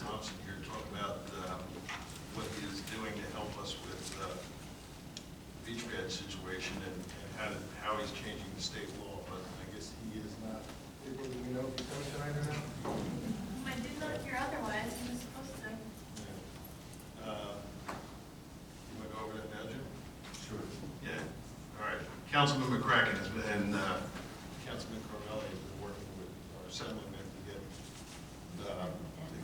Thompson here to talk about what he is doing to help us with the beach bed situation and how he's changing the state law, but I guess he is not. Do we know if he's coming tonight or not? I did not hear otherwise. He was supposed to. Yeah. You want to go over that now, Jim? Sure. Yeah. All right. Councilman McCracken and Councilman Carvelli have been working with our assemblyman to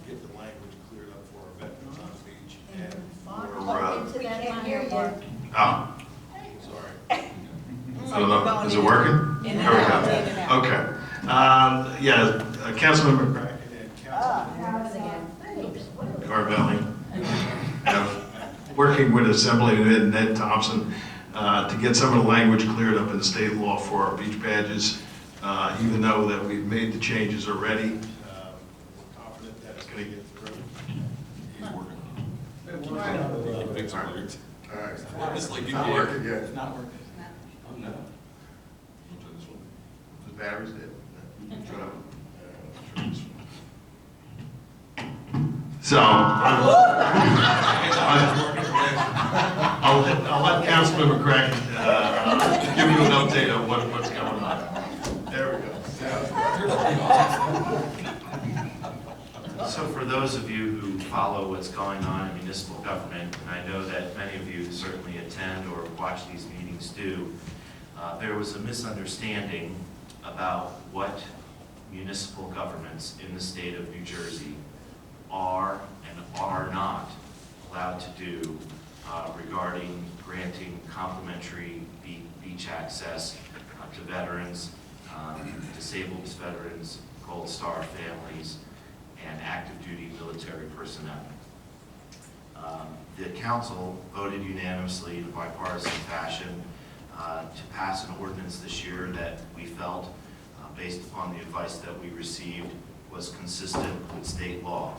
get the language cleared up for our veterans on the beach. And Into that can't hear you. oh, sorry. I don't know. Is it working? In and There we out, go. in and out. Okay. Yeah, Councilman McCracken and Councilman Carvelli, working with Assemblyman Ned Thompson to get some of the language cleared up in the state law for our beach badges. Even though that we've made the changes already, we're confident that it's going to get through. He's working. It's All right. It's like Not working yet. It's not working. Oh, no. The battery's dead. Shut up. So, I'll let Councilman McCracken give you an update on what's going on. There we go. So for those of you who follow what's going on in municipal government, and I know that many of you certainly attend or watch these meetings do, there was a misunderstanding about what municipal governments in the state of New Jersey are and are not allowed to do regarding granting complimentary beach access to veterans, disabled veterans, Gold Star families, and active duty military personnel. The council voted unanimously in a bipartisan fashion to pass an ordinance this year that we felt, based upon the advice that we received, was consistent with state law.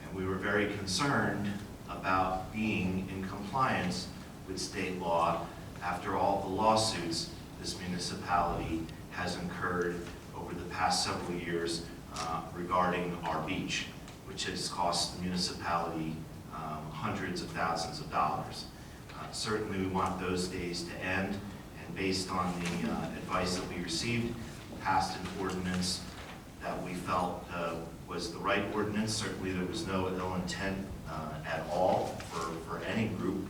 And we were very concerned about being in compliance with state law after all the lawsuits this municipality has incurred over the past several years regarding our beach, which has cost the municipality hundreds of thousands of dollars. Certainly we want those days to end, and based on the advice that we received, passed an ordinance that we felt was the right ordinance. Certainly there was no ill intent at all for any group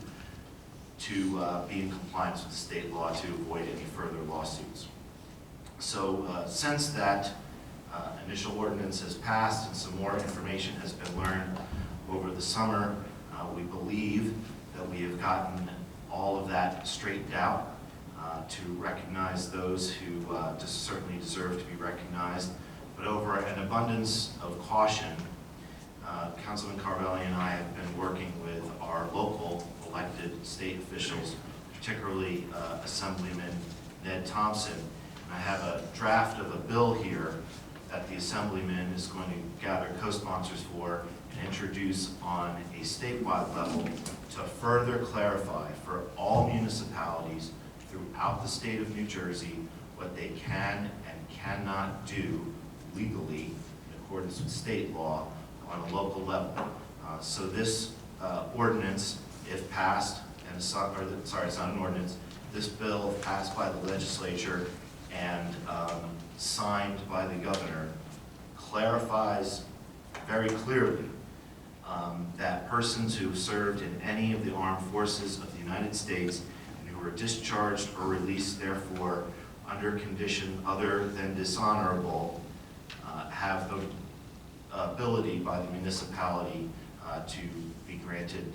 to be in compliance with the state law to avoid any further lawsuits. So since that initial ordinance has passed and some more information has been learned over the summer, we believe that we have gotten all of that straightened out to recognize those who certainly deserve to be recognized. But over an abundance of caution, Councilman Carvelli and I have been working with our local elected state officials, particularly Assemblyman Ned Thompson. And I have a draft of a bill here that the Assemblyman is going to gather co-sponsors for and introduce on a statewide level to further clarify for all municipalities throughout the state of New Jersey what they can and cannot do legally in accordance with state law on a local level. So this ordinance, if passed, and it's not an ordinance, this bill, if passed by the legislature and signed by the governor, clarifies very clearly that persons who served in any of the armed forces of the United States and who were discharged or released therefore under condition other than dishonorable have the ability by the municipality to be granted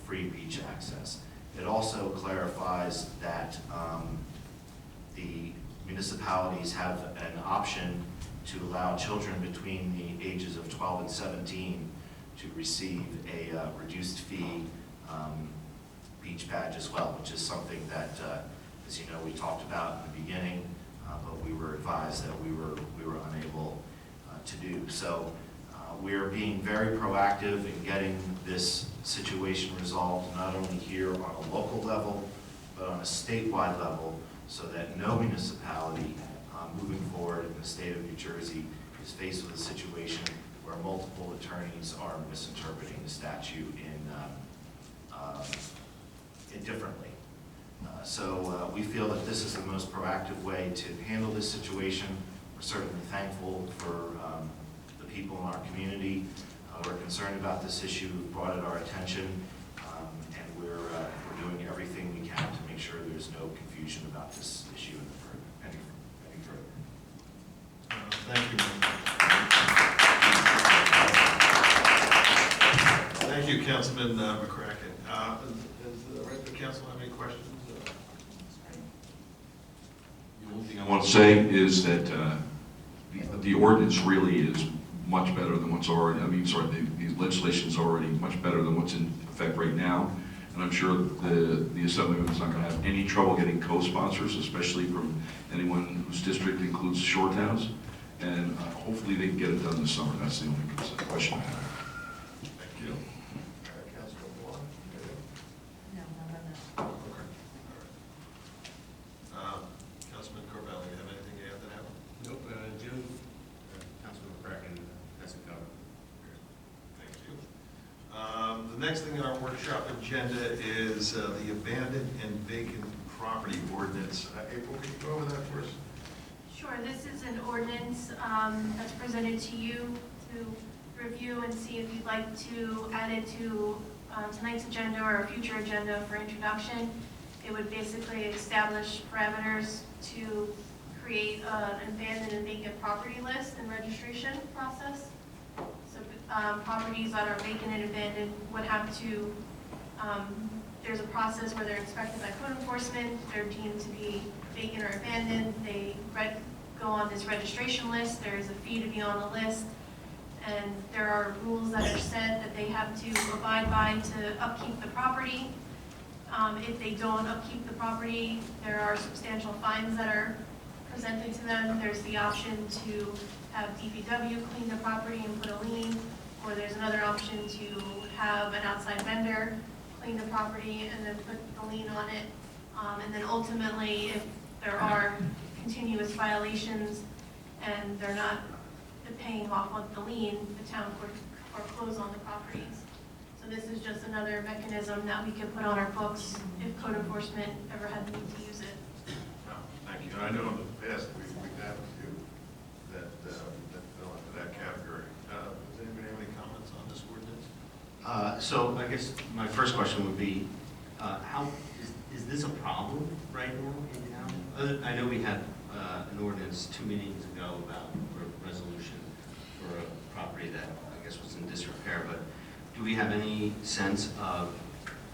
free beach access. It also clarifies that the municipalities have an option to allow children between the ages of 12 and 17 to receive a reduced fee beach badge as well, which is something that, as you know, we talked about in the beginning, but we were advised that we were unable to do. So we are being very proactive in getting this situation resolved, not only here on a local level, but on a statewide level, so that no municipality moving forward in the state of New Jersey is faced with a situation where multiple attorneys are misinterpreting the statute differently. So we feel that this is the most proactive way to handle this situation. We're certainly thankful for the people in our community who are concerned about this issue, who brought it our attention, and we're doing everything we can to make sure there's no confusion about this issue any further. Thank you. Thank you, Councilman McCracken. Does the rest of the council have any questions? The only thing I want to say is that the ordinance really is much better than what's already, the legislation's already much better than what's in effect right now. And I'm sure the Assemblyman is not going to have any trouble getting co-sponsors, especially from anyone whose district includes shore towns. And hopefully they can get it done this summer. That's the only question I have. Thank you. Councilman Wall? No. Okay. Councilman Corbell, you have anything you have to have? Nope, Jim, Councilman McCracken has it covered. Thank you. The next thing on our workshop agenda is the abandoned and vacant property ordinance. April, can you go over that for us? Sure, this is an ordinance that's presented to you to review and see if you'd like to add it to tonight's agenda or a future agenda for introduction. It would basically establish parameters to create an abandoned and vacant property list and registration process. So properties that are vacant and abandoned would have to, there's a process where they're inspected by code enforcement, they're deemed to be vacant or abandoned, they go on this registration list, there is a fee to be on the list, and there are rules that are set that they have to abide by to upkeep the property. If they don't upkeep the property, there are substantial fines that are presented to them. There's the option to have DPW clean the property and put a lien, or there's another option to have an outside vendor clean the property and then put the lien on it. And then ultimately, if there are continuous violations and they're not paying off on the lien, the town could foreclose on the properties. So this is just another mechanism that we can put on our books if code enforcement ever had the need to use it. Thank you. I know in the past we've had a few that fell into that category. Does anybody have any comments on this ordinance? So I guess my first question would be, how is this a problem right now in town? I know we had an ordinance 2 meetings ago about a resolution for a property that I guess was in disrepair, but do we have any sense of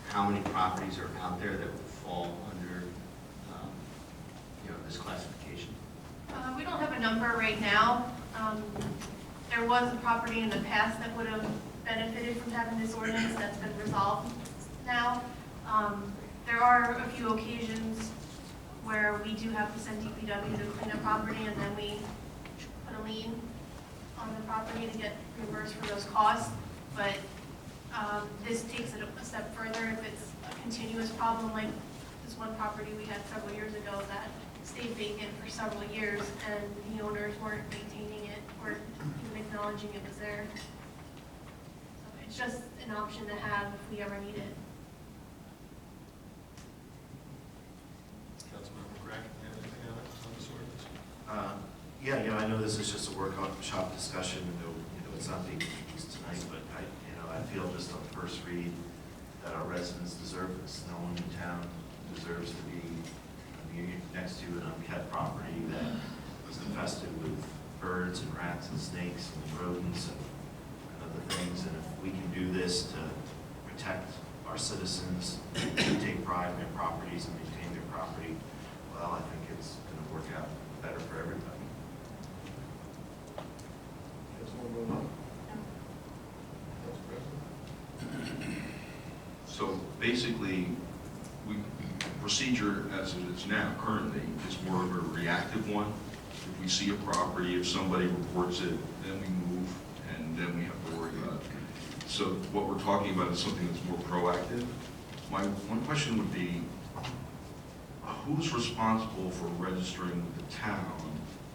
how many properties are out there that would fall under this classification? We don't have a number right now. There was a property in the past that would have benefited from having this ordinance that's been resolved now. There are a few occasions where we do have to send DPW to clean a property and then we put a lien on the property to get reimbursed for those costs. But this takes it a step further. If it's a continuous problem like this one property we had several years ago that stayed vacant for several years and the owners weren't maintaining it or even acknowledging it was there. So it's just an option to have if we ever need it. Councilman McCracken, you have anything on this ordinance? Yeah, I know this is just a workshop discussion, and it's not being used tonight, but I feel just on first read that our residents deserve this. No one in town deserves to be next to an unkept property that was infested with birds and rats and snakes and rodents and other things. And if we can do this to protect our citizens, who take pride in their properties and maintain their property, well, I think it's going to work out better for everybody. Councilman Bowman? Council President? So basically, procedure as it is now currently is more of a reactive one. If we see a property, if somebody reports it, then we move and then we have to worry about it. So what we're talking about is something that's more proactive. My one question would be, who's responsible for registering with the town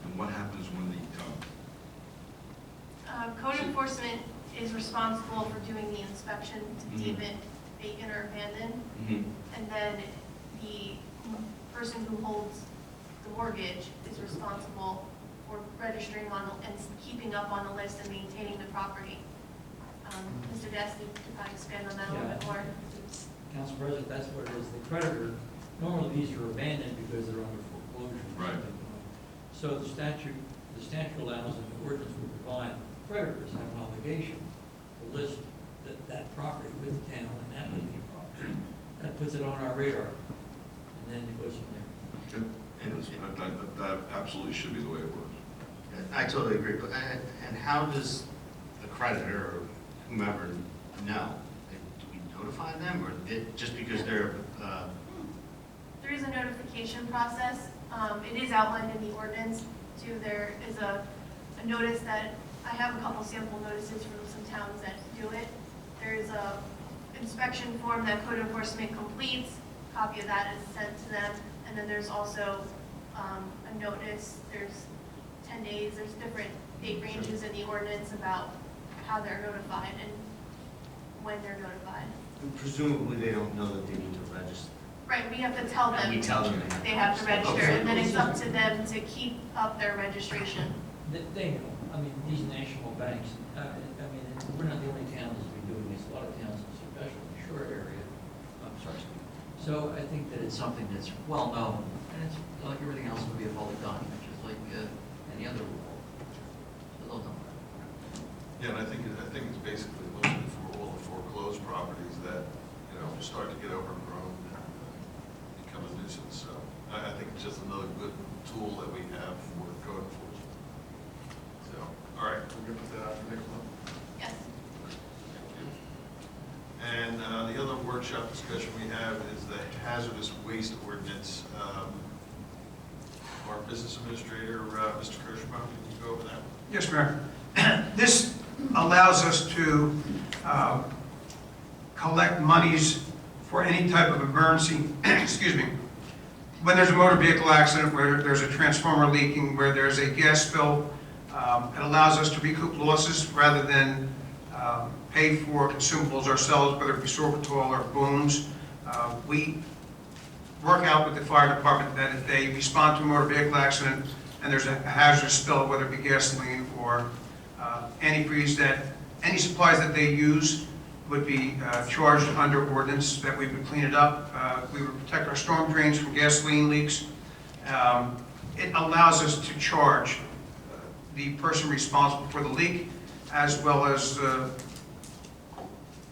and what happens when they don't? Code enforcement is responsible for doing the inspection to Mhm. deem it vacant or abandoned. And then the person who holds the mortgage is responsible for registering on and keeping up on the list and maintaining the property. Mr. Gasky, could I expand on that a little bit more? Council President, that's what it is. The creditor, normally these are abandoned because they're under foreclosure. Right. So the statute allows, and the ordinance will provide, creditors have an obligation to list that property with the town and that living property. That puts it on our radar, and then it goes from there. Good. That absolutely should be the way it works. I totally agree, but, and how does the creditor or whomever know? Do we notify them, or just because they're, There is a notification process. It is outlined in the ordinance too. There is a notice that, I have a couple sample notices from some towns that do it. There is a inspection form that code enforcement completes. A copy of that is sent to them. And then there's also a notice. There's 10 days. There's different date ranges in the ordinance about how they're notified and when they're notified. presumably they don't know that they need to register? Right, we have to tell And we them tell them they have to register, Okay. and then it's up to them to keep up their registration. They know. I mean, these national banks, we're not the only towns that are doing this. A lot of towns, especially in the shore area. I'm sorry, Steve. So I think that it's something that's well known, and it's like everything else would be a public document, just like any other rule. So they'll know. Yeah, and I think it's basically looking for all the foreclosed properties that, start to get overgrown and become a nuisance. So I think it's just another good tool that we have for code enforcement. So, all right, we're going to put that out for next month. Yes. Thank you. And the other workshop discussion we have is the hazardous waste ordinance. Our business administrator, Mr. Kirschbaum, can you go over that? Yes, Mayor. This allows us to collect monies for any type of emergency, excuse me, when there's a motor vehicle accident, where there's a transformer leaking, where there's a gas spill. It allows us to recoup losses rather than pay for consumables ourselves, whether it be sorbitol or booms. We work out with the fire department that if they respond to a motor vehicle accident and there's a hazardous spill, whether it be gasoline or antifreeze, that any supplies that they use would be charged under ordinance, that we would clean it up. We would protect our storm drains from gasoline leaks. It allows us to charge the person responsible for the leak, as well as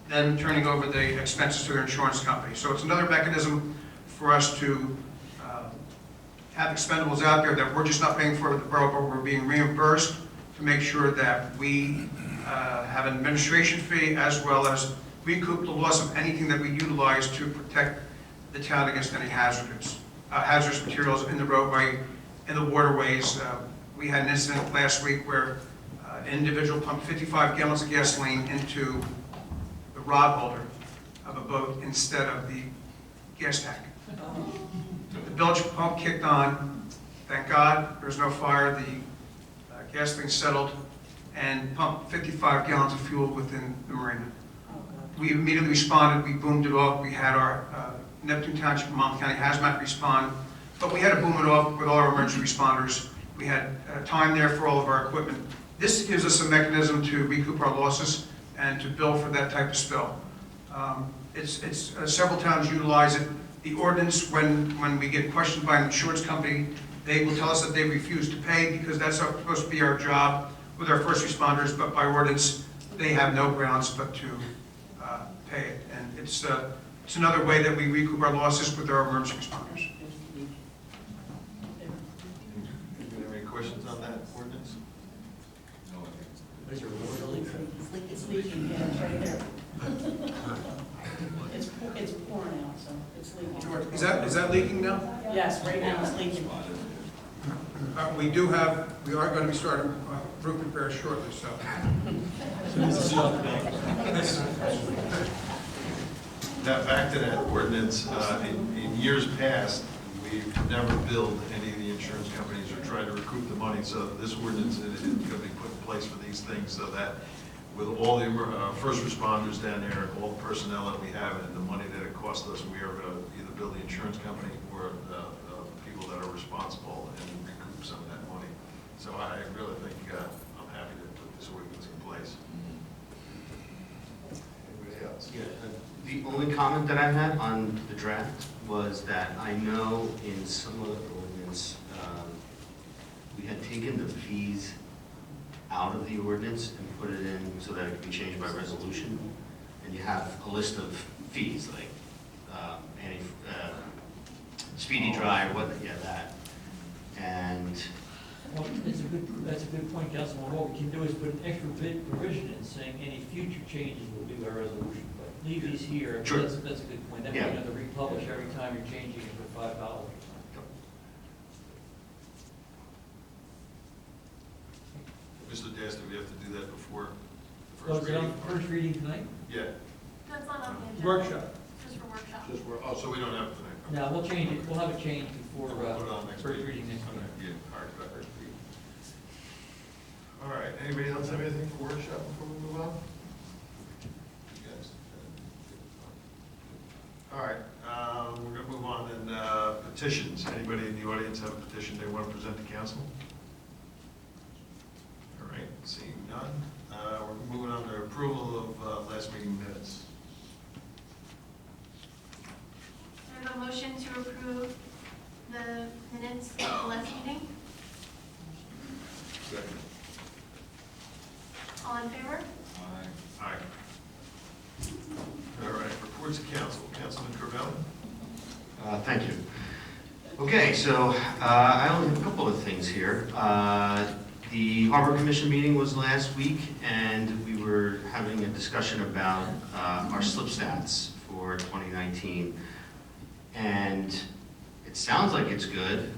then turning over the expenses to their insurance company. So it's another mechanism for us to have expendables out there that we're just not paying for the borough, but we're being reimbursed to make sure that we have an administration fee, as well as recoup the loss of anything that we utilize to protect the town against any hazardous materials in the roadway, in the waterways. We had an incident last week where an individual pumped 55 gallons of gasoline into the rod holder of a boat instead of the gas tank. The bilge pump kicked on. Thank God there was no fire. The gasoline settled and pumped 55 gallons of fuel within the marina. We immediately responded. We boomed it off. We had our Neptune Township and Monmouth County Hazmat respond, but we had to boom it off with all our emergency responders. We had time there for all of our equipment. This gives us a mechanism to recoup our losses and to bill for that type of spill. Several towns utilize it. The ordinance, when we get questioned by an insurance company, they will tell us that they refuse to pay because that's supposed to be our job with our first responders, but by ordinance, they have no grounds but to pay it. And it's another way that we recoup our losses with our emergency responders. Any questions on that ordinance? Is there a water leak? It's leaking, yeah, it's right there. It's pouring out, so it's leaking. Is that leaking now? Yes, right now it's leaking. We are going to be starting roof repair shortly, so. Now, back to that ordinance, in years past, we've never billed any of the insurance companies or trying to recoup the money. So this ordinance is going to be put in place for these things so that with all the first responders down there, all the personnel that we have and the money that it costs us, we are going to either build the insurance company or the people that are responsible and recoup some of that money. So I really think I'm happy to put this ordinance in place. Anybody else? Yeah, the only comment that I had on the draft was that I know in some of the ordinance, we had taken the fees out of the ordinance and put it in so that it could be changed by resolution. And you have a list of fees, like any speedy drive, that. And Well, that's a good point, Councilman. What we can do is put an extra bit provision in saying any future changes will be by resolution. But leave these here. Sure. That's a good point. That way you have to republish every time you're changing it for $5 or something. Mr. Dasty, we have to do that before the So first is it on reading? first reading tonight? Yeah. That's not on the agenda. Workshop. Just for workshop. Oh, so we don't have to tonight? No, we'll change it. We'll have it changed before Put it on next first week. reading next week. Okay. Yeah. All right, good. All right, anybody else have anything for workshop before we move on? You guys? All right, we're gonna move on then, petitions. Anybody in the audience have a petition they want to present to council? All right, seeing none, we're moving on to approval of last meeting minutes. I have a motion to approve the minutes of the last meeting. Second. All in favor? Aye. All right, reports of council. Councilman Carvelli? Thank you. Okay, so I only have a couple of things here. The Harbor Commission meeting was last week, and we were having a discussion about our slip stats for 2019. And it sounds like it's good,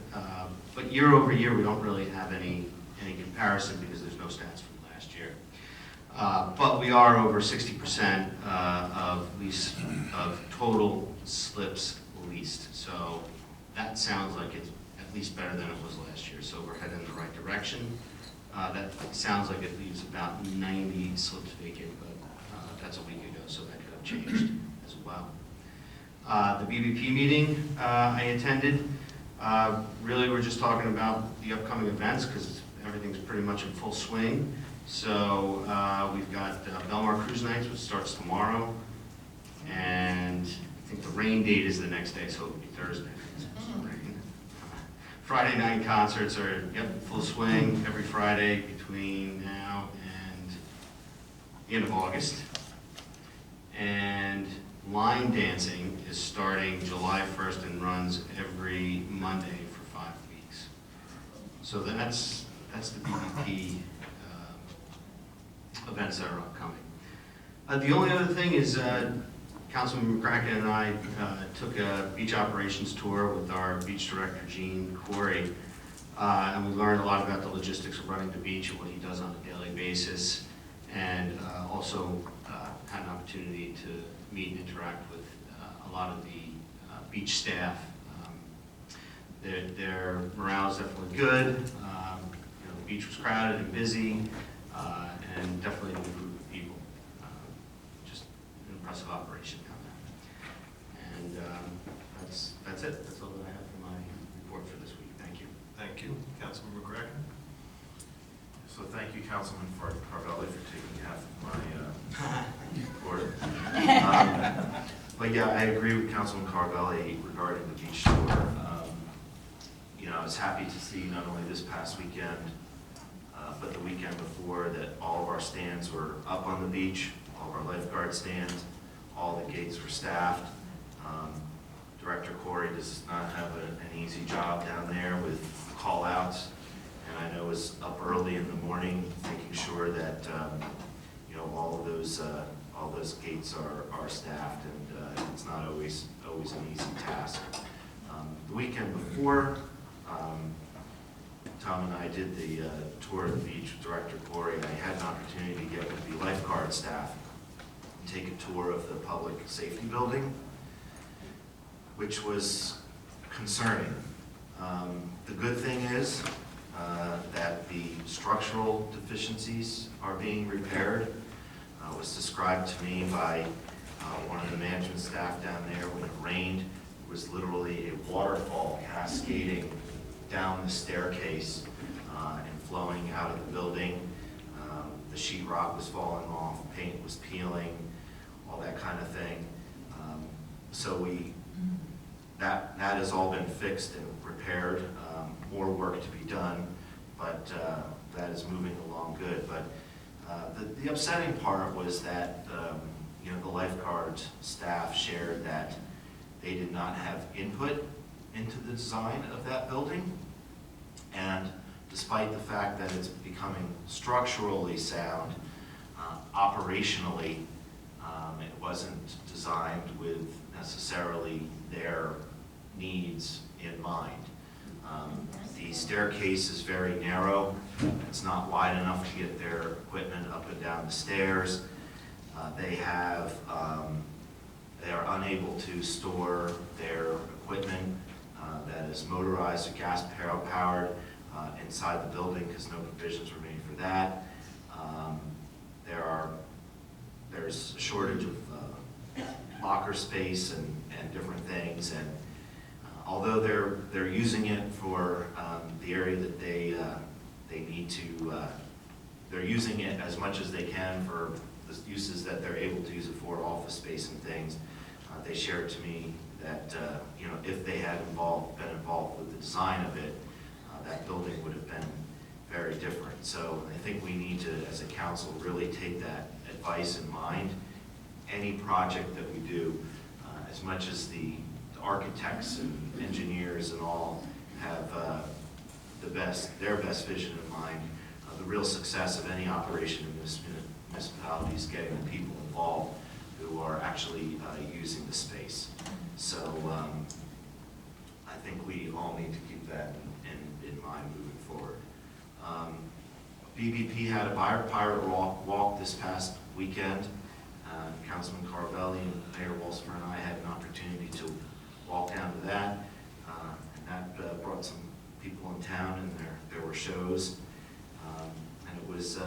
but year over year, we don't really have any comparison because there's no stats from last year. But we are over 60% of total slips leased. So that sounds like it's at least better than it was last year. So we're heading in the right direction. That sounds like it leaves about 90 slips vacant, but that's a week ago, so that could have changed as well. The BBP meeting I attended, really we're just talking about the upcoming events because everything's pretty much in full swing. So we've got Belmar Cruise Nights, which starts tomorrow, and I think the rain date is the next day, so it'll be Thursday. Friday night concerts are, full swing every Friday between now and the end of August. And line dancing is starting July 1st and runs every Monday for 5 weeks. So that's the BBP events that are upcoming. The only other thing is Councilman McCracken and I took a beach operations tour with our beach director, Gene Corey, and we learned a lot about the logistics of running the beach and what he does on a daily basis, and also had an opportunity to meet and interact with a lot of the beach staff. Their morale is definitely good. The beach was crowded and busy, and definitely a good group of people. Just an impressive operation down there. And that's it. That's all that I have for my report for this week. Thank you. Thank you. Councilman McCracken? So thank you, Councilman Carvelli, for taking half of my report. But yeah, I agree with Councilman Carvelli regarding the beach tour. I was happy to see not only this past weekend, but the weekend before, that all of our stands were up on the beach, all of our lifeguard stands, all the gates were staffed. Director Corey does not have an easy job down there with call-outs, and I know is up early in the morning making sure that all those gates are staffed, and it's not always an easy task. The weekend before, Tom and I did the tour of the beach with Director Corey, and I had an opportunity to get with the lifeguard staff and take a tour of the public safety building, which was concerning. The good thing is, that the structural deficiencies are being repaired. It was described to me by one of the management staff down there. When it rained, it was literally a waterfall cascading down the staircase and flowing out of the building. The sheetrock was falling off, paint was peeling, all that kind of thing. So that has all been fixed and repaired. More work to be done, but that is moving along good. But the upsetting part was that the lifeguard staff shared that they did not have input into the design of that building, and despite the fact that it's becoming structurally sound, operationally, it wasn't designed with necessarily their needs in mind. The staircase is very narrow. It's not wide enough to get their equipment up and down the stairs. They are unable to store their equipment that is motorized or gas powered inside the building because no provisions were made for that. There's a shortage of locker space and different things, and although they're using it for the area that they need to, they're using it as much as they can for the uses that they're able to use it for, office space and things. They shared to me that if they had been involved with the design of it, that building would have been very different. So I think we need to, as a council, really take that advice in mind. Any project that we do, as much as the architects and engineers and all have their best vision in mind, the real success of any operation in this municipality is getting the people involved who are actually using the space. So I think we all need to keep that in mind moving forward. BBP had a pirate walk this past weekend. Councilman Carvelli and Mayor Walsifer and I had an opportunity to walk down to that, and that brought some people in town, and there were shows, and it was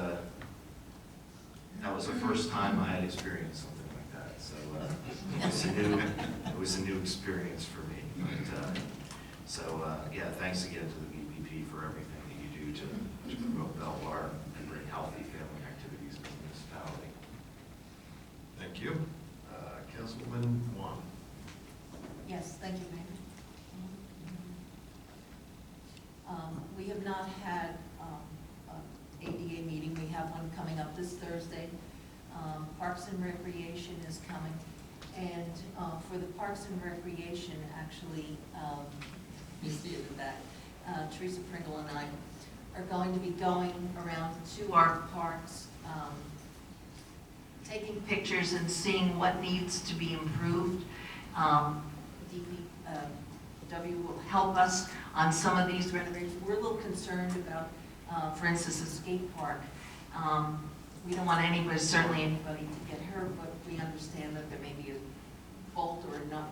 that was the first time I had experienced something like that. So it was a new experience for me. But, yeah, thanks again to the BBP for everything that you do to promote Belmar and bring healthy family activities to the municipality. Thank you. Councilwoman Wong. Yes, thank you, Mayor. We have not had an ADA meeting. We have one coming up this Thursday. Parks and Recreation is coming. And for the Parks and Recreation, actually, you see it in that, Teresa Pringle and I are going to be going around to our parks, taking pictures and seeing what needs to be improved. DPW will help us on some of these renovations. We're a little concerned about, for instance, the skate park. We don't want anybody, certainly anybody, to get hurt, but we understand that there may be a bolt or a nut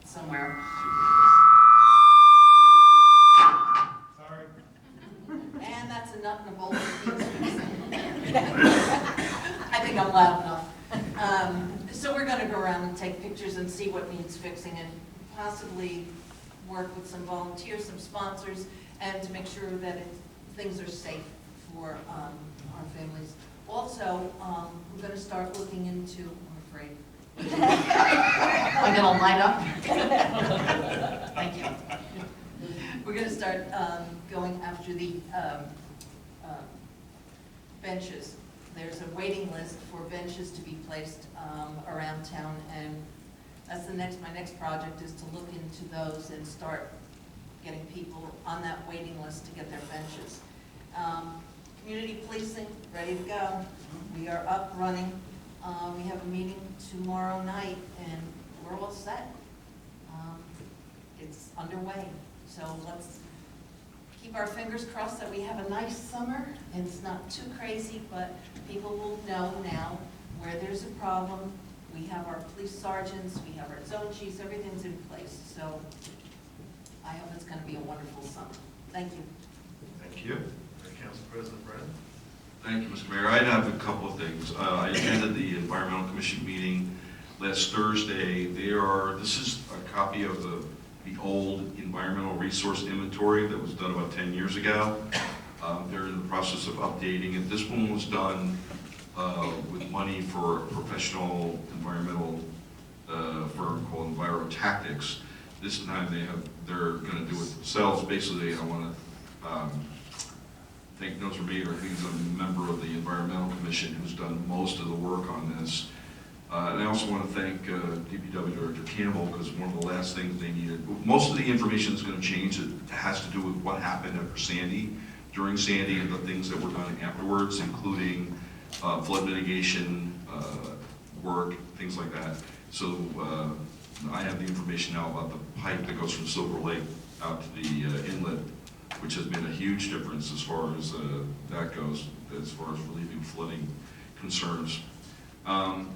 somewhere. Sorry. And that's a nut and a bolt. I think I'm loud enough. So we're going to go around and take pictures and see what needs fixing, and possibly work with some volunteers, some sponsors, and to make sure that things are safe for our families. Also, we're going to start looking into, I'm afraid. I'm going to light up. Thank you. We're going to start going after the benches. There's a waiting list for benches to be placed around town, and that's my next project is to look into those and start getting people on that waiting list to get their benches. Community policing, ready to go. We are up, running. We have a meeting tomorrow night, and we're all set. It's underway. So let's keep our fingers crossed that we have a nice summer. It's not too crazy, but people will know now where there's a problem. We have our police sergeants, we have our zone chiefs, everything's in place. So I hope it's going to be a wonderful summer. Thank you. Thank Thank you. Council President Brennan. Thank you, Mr. Mayor. I have a couple of things. I attended the Environmental Commission meeting last Thursday. This is a copy of the old environmental resource inventory that was done about 10 years ago. They're in the process of updating it. This one was done with money for a professional environmental firm called EnviroTactics. This time they're going to do it themselves. Basically, I want to thank Notre Mayor. He's a member of the Environmental Commission who's done most of the work on this. And I also want to thank DPW Director Campbell, because one of the last things they needed, most of the information is going to change. It has to do with what happened after Sandy, during Sandy, and the things that were done afterwards, including flood mitigation work, things like that. So I have the information now about the pipe that goes from Silver Lake out to the inlet, which has made a huge difference as far as that goes, as far as relieving flooding concerns. I'm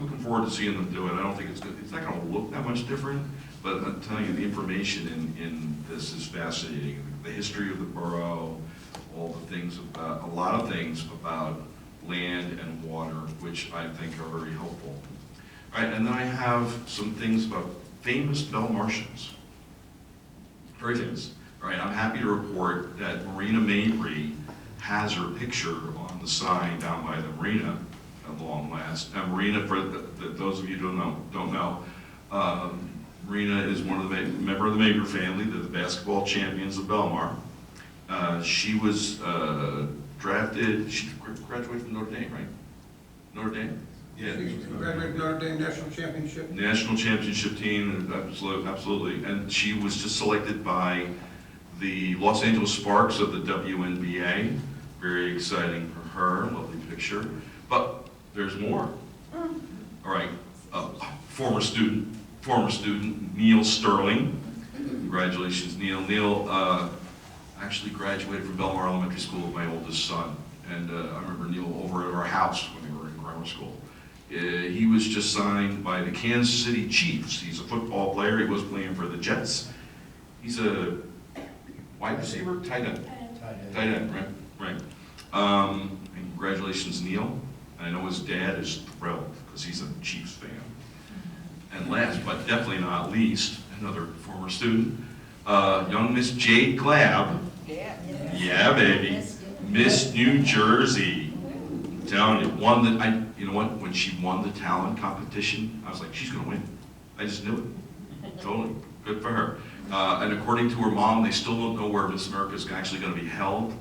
looking forward to seeing them do it. I don't think it's not going to look that much different, but I'm telling you, the information in this is fascinating. The history of the borough, all the things about, a lot of things about land and water, which I think are very helpful. All right, and then I have some things about famous Belmartians. Very famous. All right, I'm happy to report that Marina Mabry has her picture on the sign down by the marina at long last. Now, Marina, for those of you who don't know, Marina is one of the member of the Mabry family. They're the basketball champions of Belmar. She was drafted. She graduated from Notre Dame, right? Notre Dame. Yeah. Graduated Notre Dame National Championship. National championship team, absolutely. And she was just selected by the Los Angeles Sparks of the WNBA. Very exciting for her. Lovely picture. But there's more. All right. Former student Neil Sterling. Congratulations, Neil. Neil actually graduated from Belmar Elementary School with my oldest son. And I remember Neil over at our house when we were in grammar school. He was just signed by the Kansas City Chiefs. He's a football player. He was playing for the Jets. He's a wide receiver, tight end. Tight end, right. And congratulations, Neil. I know his dad is thrilled because he's a Chiefs fan. And last but definitely not least, another former student, young Miss Jade Glab. Yeah, baby. Miss New Jersey. I'm telling you, you know what? When she won the talent competition, I was like, she's gonna win. I just knew it. Totally. Good for her. And according to her mom, they still don't know where Miss America is actually going to be held.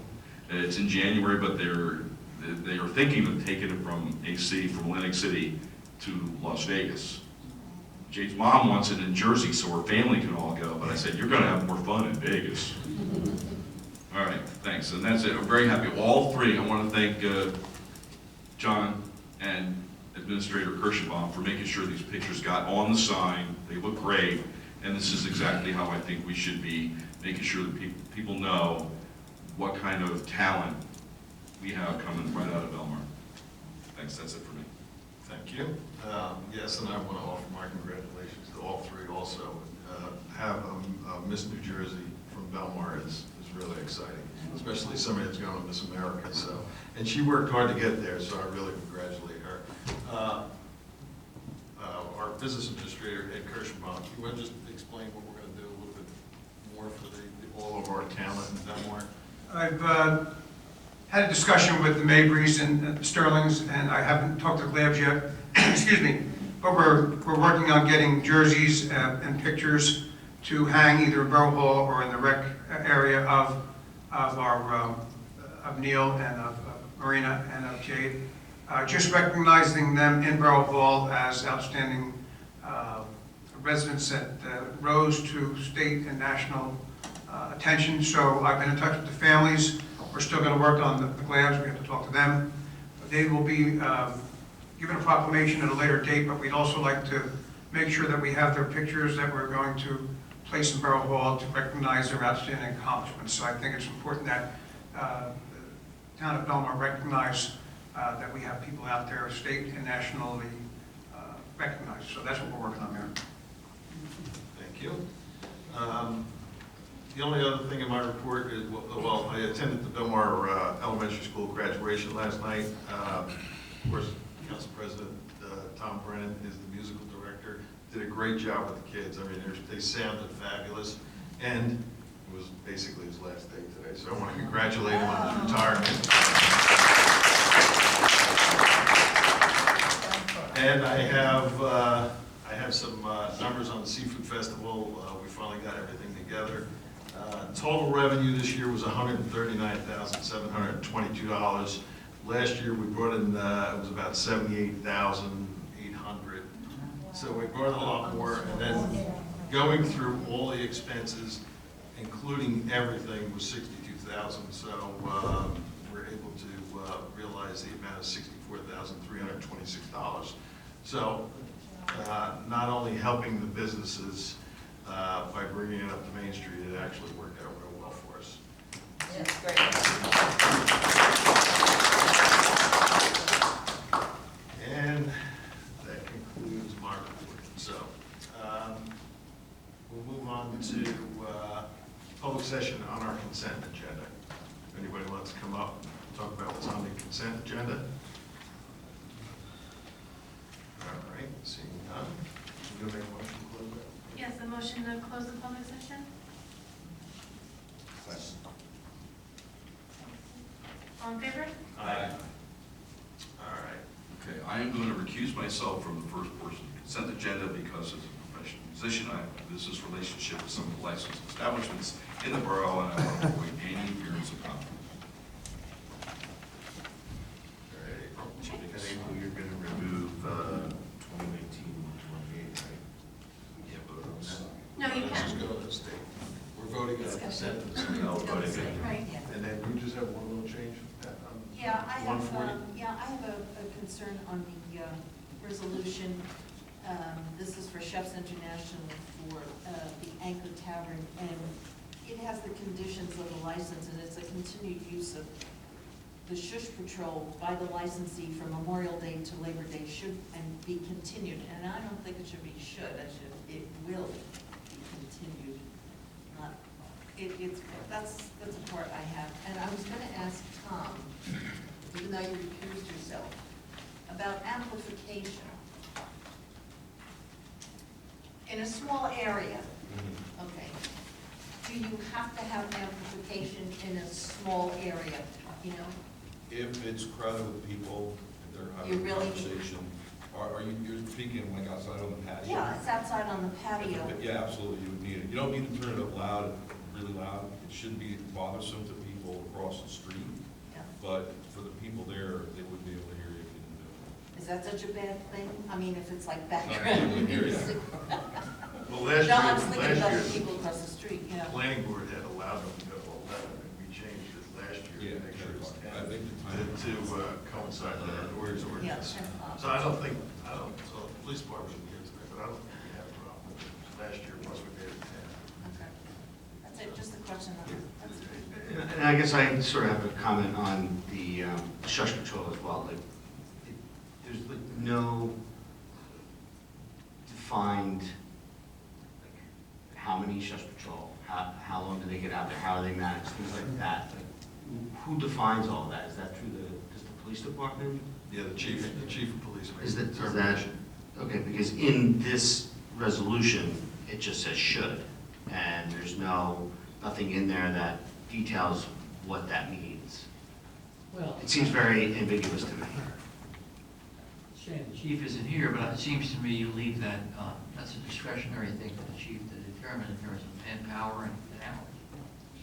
It's in January, but they are thinking of taking it from AC, from Atlantic City to Las Vegas. Jade's mom wants it in Jersey so her family can all go, but I said, you're going to have more fun in Vegas. All right, thanks. And that's it. I'm very happy. All three, I want to thank John and Administrator Kirschenbaum for making sure these pictures got on the sign. They look great. And this is exactly how I think we should be, making sure that people know what kind of talent we have coming right out of Belmar. Thanks, that's it for me. Thank you. Yes, and I want to offer my congratulations to all three also. Have Miss New Jersey from Belmar is really exciting, especially somebody that's going to Miss America. So, and she worked hard to get there, so I really congratulate her. Our business administrator, Ed Kirschenbaum, you want to just explain what we're going to do a little bit more for all of our talent in Belmar? I've had a discussion with the Mabrys and Sterlings, and I haven't talked to Glabs yet. Excuse me. But we're working on getting jerseys and pictures to hang either in Borough Hall or in the rec area of Neil and of Marina and of Jade. Just recognizing them in Borough Hall as outstanding residents that rose to state and national attention. So I've been in touch with the families. We're still going to work on the Glabs. We have to talk to them. They will be given a proclamation at a later date, but we'd also like to make sure that we have their pictures that we're going to place in Borough Hall to recognize their outstanding accomplishments. So I think it's important that the town of Belmar recognize that we have people out there, state and nationally recognized. So that's what we're working on there. Thank you. The only other thing in my report is, well, I attended the Belmar Elementary School graduation last night. Of course, Council President Tom Brennan is the musical director, did a great job with the kids. I mean, they sounded fabulous, and it was basically his last day today, so I want to congratulate him on his retirement. And I have some numbers on the Seafood Festival. We finally got everything together. Total revenue this year was $139,722. Last year, we brought in, it was about $78,800. So we brought in a lot more, and then going through all the expenses, including everything, was $62,000. So we're able to realize the amount of $64,326. So not only helping the businesses by bringing it up to Main Street, it actually worked out real well for us. That's great. And that concludes my report. So we'll move on to public session on our consent agenda. If anybody wants to come up and talk about what's on the consent agenda. All right, seeing none. You gonna make a motion to close that? Yes, a motion to close the public session? All in favor? Aye. All right. Okay, I am going to recuse myself from the first portion of the consent agenda because as a professional musician, I have a business relationship with some of the licensed establishments in the borough, and I want to avoid any appearance of conflict. All right. In April, you're going to remove 2019-28, right? We can't vote on that. No, you Let's just can. go to the state. We're voting on consent to the state. No, voting good. Right. And then we just have one little change. Yeah, I have, 140. a concern on the resolution. This is for Chefs International for the Anchor Tavern, and it has the conditions of the license, and it's a continued use of the shush patrol by the licensee from Memorial Day to Labor Day should and be continued. And I don't think it should be should, it will be continued. That's a part I have. And I was gonna ask Tom, even though you recused yourself, about amplification. In a small area, okay, do you have to have amplification in a small area, you know? If it's crowded with people, if they're You having a really- conversation, you're speaking like outside on the patio? Yeah, it's outside on the patio. Yeah, absolutely, you would need it. You don't need to turn it up loud, really loud. It shouldn't be bothersome to people across the street, Yeah. but for the people there, they wouldn't be able to hear you if you didn't do it. Is that such a bad thing? I mean, if it's like Not able to background hear you. music. Well, last No, I'm thinking year, about the the people across the street, you know. planning board had allowed them to go to 11, and we changed it last year Yeah, to make sure it's I 10, think the time. to coincide with our ordinance. Yeah. So so the police department isn't here today, but I don't think we have a problem with it. Last year, plus we made it 10. Okay. That's it, just a question. That's it. And I guess I sort of have a comment on the shush patrol as well. Like, there's like no defined, like, how many shush patrol, how long do they get out there, how are they managed, things like that. Like, who defines all that? Is that through just the police department? Yeah, the chief of police makes Is the that, determination. okay, because in this resolution, it just says should, and there's nothing in there that details what that means. Well, It seems very ambiguous to me. shame the chief isn't here, but it seems to me you leave that, that's a discretionary thing for the chief to determine in terms of manpower and hours.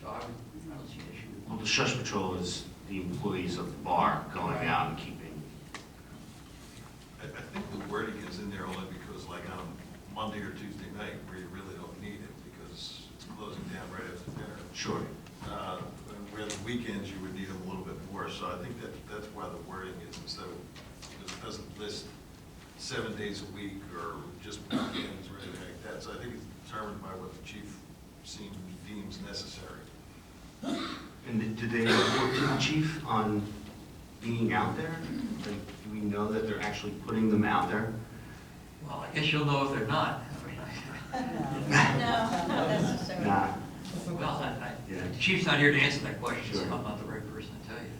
So I don't see an issue with Well, the shush patrol is the employees of the bar going out and keeping. I think the wording is in there only because like on Monday or Tuesday night, where you really don't need it because it's closing down right after dinner. Sure. Where the weekends, you would need them a little bit more. So I think that's why the wording is, instead of, it doesn't list 7 days a week or just weekends or anything like that. So I think it's determined by what the chief deems necessary. And do they report to the chief on being out there? Like, do we know that they're actually putting them out there? Well, I guess you'll know if they're not. I mean, No, not necessarily. Nah. Well, Yeah. the chief's not here to answer that question, so Sure. I'm not the right person to tell you.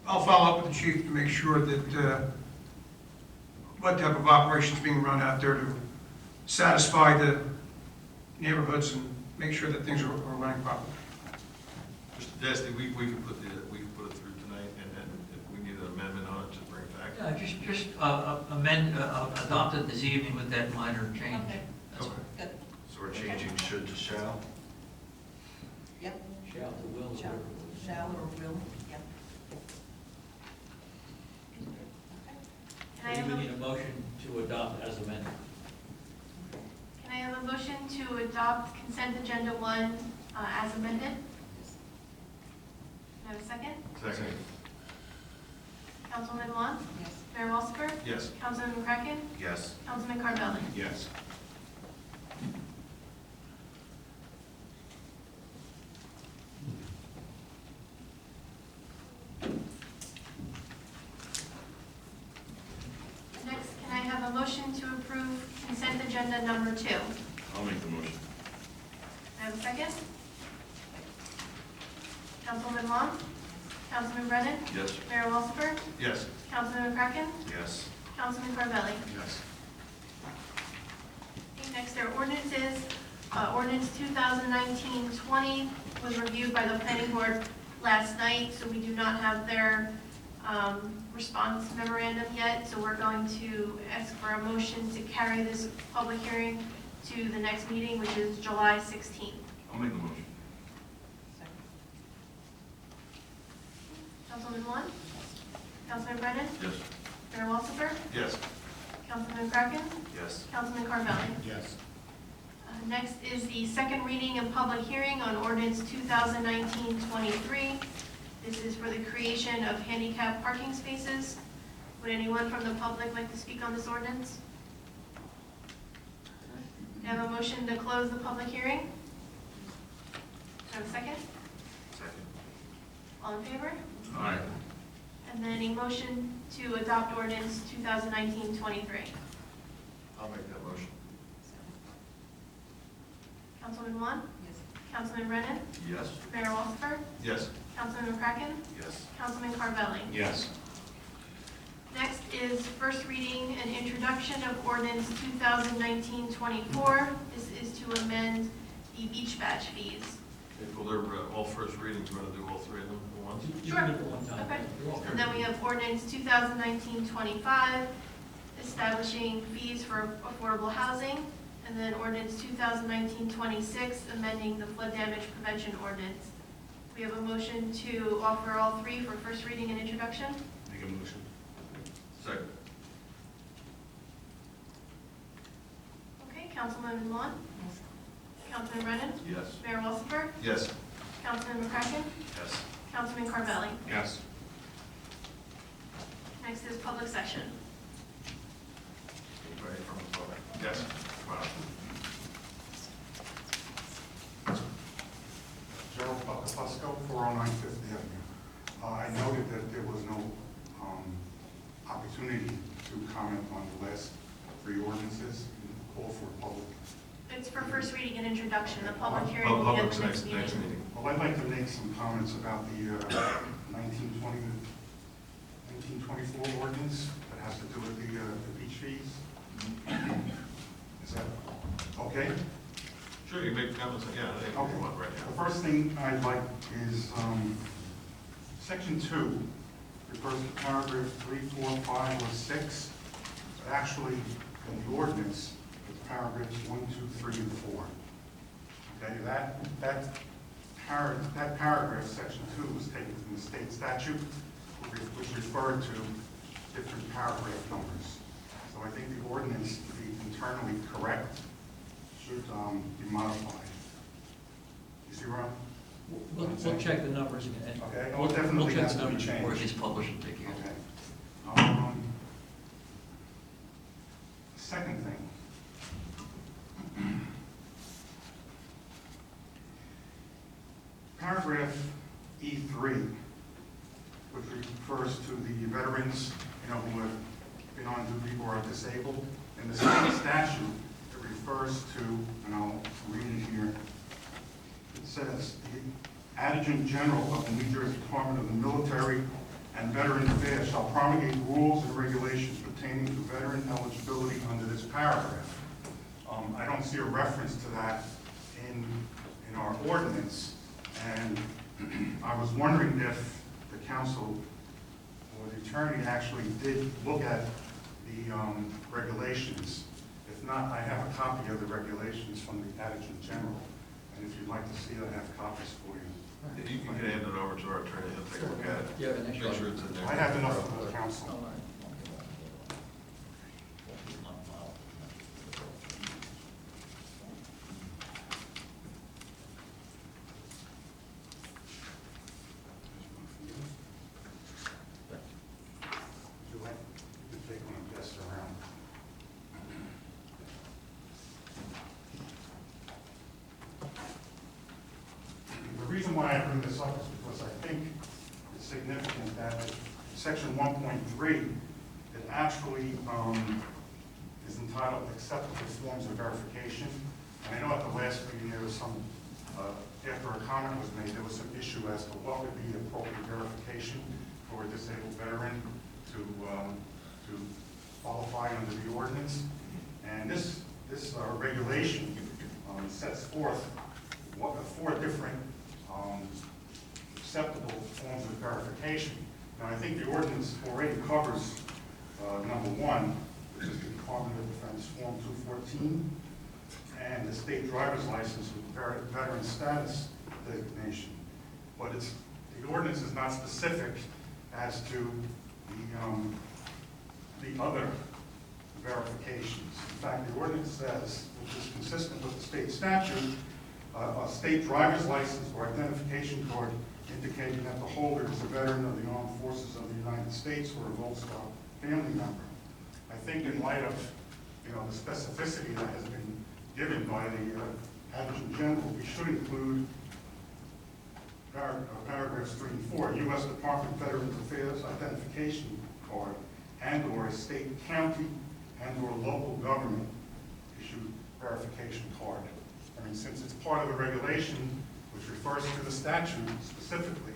I'll follow up with the chief to make sure that, what type of operations being run out there to satisfy the neighborhoods and make sure that things are running properly. Mr. Desti, we could put it through tonight, and then if we need an amendment on it, just bring it back. Yeah, just amend, adopt it this evening with that minor change. Okay. That's all. Good. So we're changing should to shall? Yep. Shall to will, Shall. whatever it was. Shall or will, yep. Can I So have we a, need a motion to adopt as amended. can I have a motion to adopt consent agenda 1 as amended? Can I have a second? Second. Councilman Luan? Yes. Mayor Walsifer? Yes. Councilman McCracken? Yes. Councilman Carvelli? Yes. Next, can I have a motion to approve consent agenda number 2? Can I'll make the motion. I have a second? Councilman Luan? Councilman Brennan? Yes. Mayor Walsifer? Yes. Councilman McCracken? Yes. Councilman Carvelli? Yes. Okay, next are ordinances. Ordinance 2019-20 was reviewed by the planning board last night, so we do not have their response memorandum yet. So we're going to ask for a motion to carry this public hearing to the next meeting, which is July 16th. I'll make the motion. Councilman Luan? Councilman Brennan? Yes. Mayor Walsifer? Yes. Councilman McCracken? Yes. Councilman Carvelli? Yes. Next is the second reading and public hearing on ordinance 2019-23. This is for the creation of handicap parking spaces. Would anyone from the public like to speak on this ordinance? Do I have a motion to close the public hearing? Do I have a second? Second. All in favor? Aye. And then a motion to adopt ordinance 2019-23. I'll make that motion. Councilman Luan? Yes. Councilman Brennan? Yes. Mayor Walsifer? Yes. Councilman McCracken? Yes. Councilman Carvelli? Yes. Next is first reading and introduction of ordinance 2019-24. This is to amend the beach badge fees. Well, they're all first readings. You want to do all three of them at once? You Sure. can do it one time. Okay. They're all And then we have ordinance 2019-25, establishing fees for affordable housing. And then ordinance 2019-26, amending the flood damage prevention ordinance. We have a motion to offer all three for first reading and introduction. Make a motion. Second. Okay, Councilman Luan? Yes. Councilman Brennan? Yes. Mayor Walsifer? Yes. Councilman McCracken? Yes. Councilman Carvelli? Yes. Next is public session. Anybody from the public? Yes. Wow. Gerald Buckafusco, 409 Fifth Avenue. I noted that there was no opportunity to comment on the last three ordinances and call for public. It's for first reading and introduction. The public hearing Well, will be at public's the next next meeting. meeting. Well, I'd like to make some comments about the 1924 ordinance that has to do with the beach fees. Is that okay? Sure, you make comments, yeah, I think Okay. we want right The now. first thing I'd like is, section 2 refers to paragraph 3, 4, 5, or 6. But actually, in the ordinance, it's paragraphs 1, 2, 3, and 4. Okay, that paragraph, section 2, was taken from the state statute, which referred to different paragraph numbers. So I think the ordinance, to be internally correct, should be modified. You see, Ron? We'll check the numbers and. Okay, We'll definitely check has the to be numbers before it changed. gets published and take care of it. Okay. Second thing. Paragraph E3, which refers to the veterans, who have been on duty or are disabled. In the state statute, it refers to, and I'll read it here, It says, "The Adjutant General of the New Jersey Department of the Military and Veteran Affairs shall promulgate rules and regulations pertaining to veteran eligibility under this paragraph." I don't see a reference to that in our ordinance, and I was wondering if the council or the attorney actually did look at the regulations. If not, I have a copy of the regulations from the Adjutant General, and if you'd like to see it, I have copies for you. You can hand it over to our attorney, he'll take a look at it. Do you have an extra? Make sure it's in there. I have enough for the council. All right. Would you like, you can take one and pass it around. The reason why I bring this up is because I think it's significant that section 1.3, it actually is entitled acceptable forms of verification. And I know at the last meeting there was some, after a comment was made, there was some issue as to what would be appropriate verification for a disabled veteran to qualify under the ordinance. And this regulation sets forth four different acceptable forms of verification. Now, I think the ordinance already covers number one, which is the Department of Defense Form 214, and the state driver's license with veteran status designation. But the ordinance is not specific as to the other verifications. In fact, the ordinance says, which is consistent with the state statute, a state driver's license or identification card indicating that the holder is a veteran of the armed forces of the United States or a Gold Star family member. I think in light of the specificity that has been given by the Adjutant General, we should include paragraphs 3 and 4, U.S. Department of Veterans Affairs identification card and/or a state, county, and/or local government issued verification card. I mean, since it's part of the regulation, which refers to the statute specifically,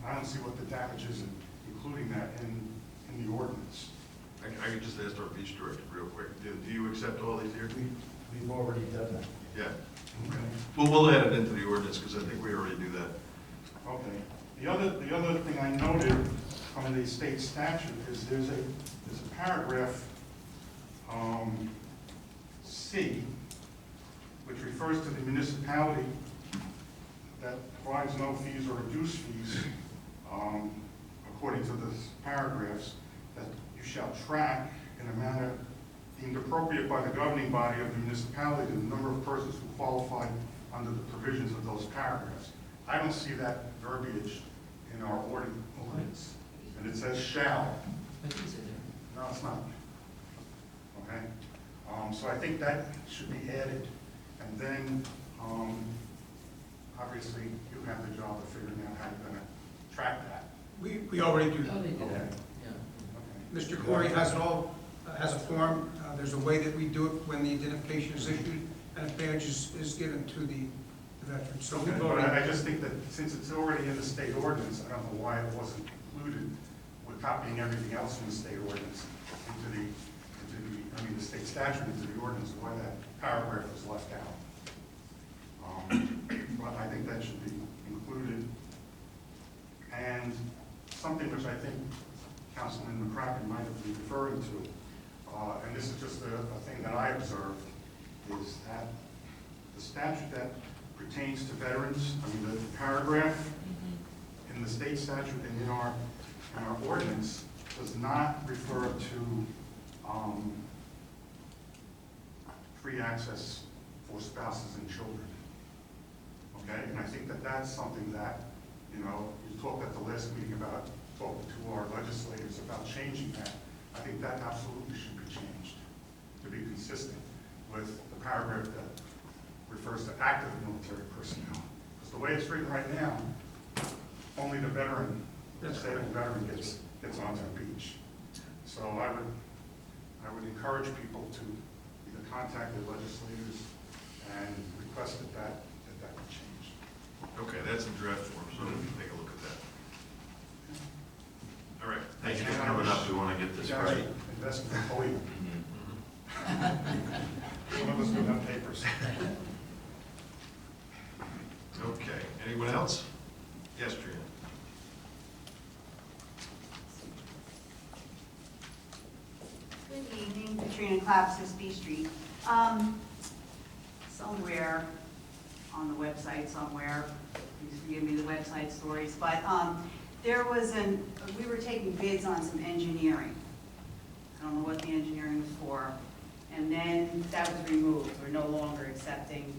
I don't see what the damage is in including that in the ordinance. I could just ask our beach director real quick, do you accept all these here? We've already done that. Yeah. Okay. We'll add it into the ordinance, because I think we already do that. Okay. The other thing I noted from the state statute is there's a paragraph C, which refers to the municipality that provides no fees or reduced fees, according to the paragraphs, that you shall track in a manner deemed appropriate by the governing body of the municipality the number of persons who qualify under the provisions of those paragraphs. I don't see that verbiage in our ordinance, and it says shall. I think it's in there. No, it's not. Okay? So I think that should be added. And then, obviously, you have the job of figuring out how you're going to track that. We already do Oh, they that. did that, yeah. Okay. Mr. Corey has it all, has a form. There's a way that we do it when the identification is issued and a badge is given to the veteran. So Okay, we've but already, I just think that since it's already in the state ordinance, I don't know why it wasn't included. We're copying everything else in the state ordinance into the state statute into the ordinance, why that paragraph was left out. But I think that should be included. And something which I think Councilman McCracken might have been referring to, and this is just a thing that I observed, is that the statute that pertains to veterans, the paragraph in the state statute and in our ordinance does not refer to free access for spouses and children. Okay, and I think that that's something that, you talked at the last meeting about talking to our legislators about changing that. I think that absolutely should be changed to be consistent with the paragraph that refers to active military personnel. Because the way it's written right now, only the veteran, the disabled veteran gets onto the beach. So I would encourage people to either contact their legislators and request that be changed. Okay, that's in draft form, so we can take a look at that. All right, Thank you for coming up, we want to get this You guys right. invest in Napoleon. Some of us don't have papers. Okay, anyone else? Yes, Trina. Good evening, Katrina Claps, B Street. Somewhere on the website, please forgive me the website stories, but there was we were taking bids on some engineering. I don't know what the engineering was for, and then that was removed. We're no longer accepting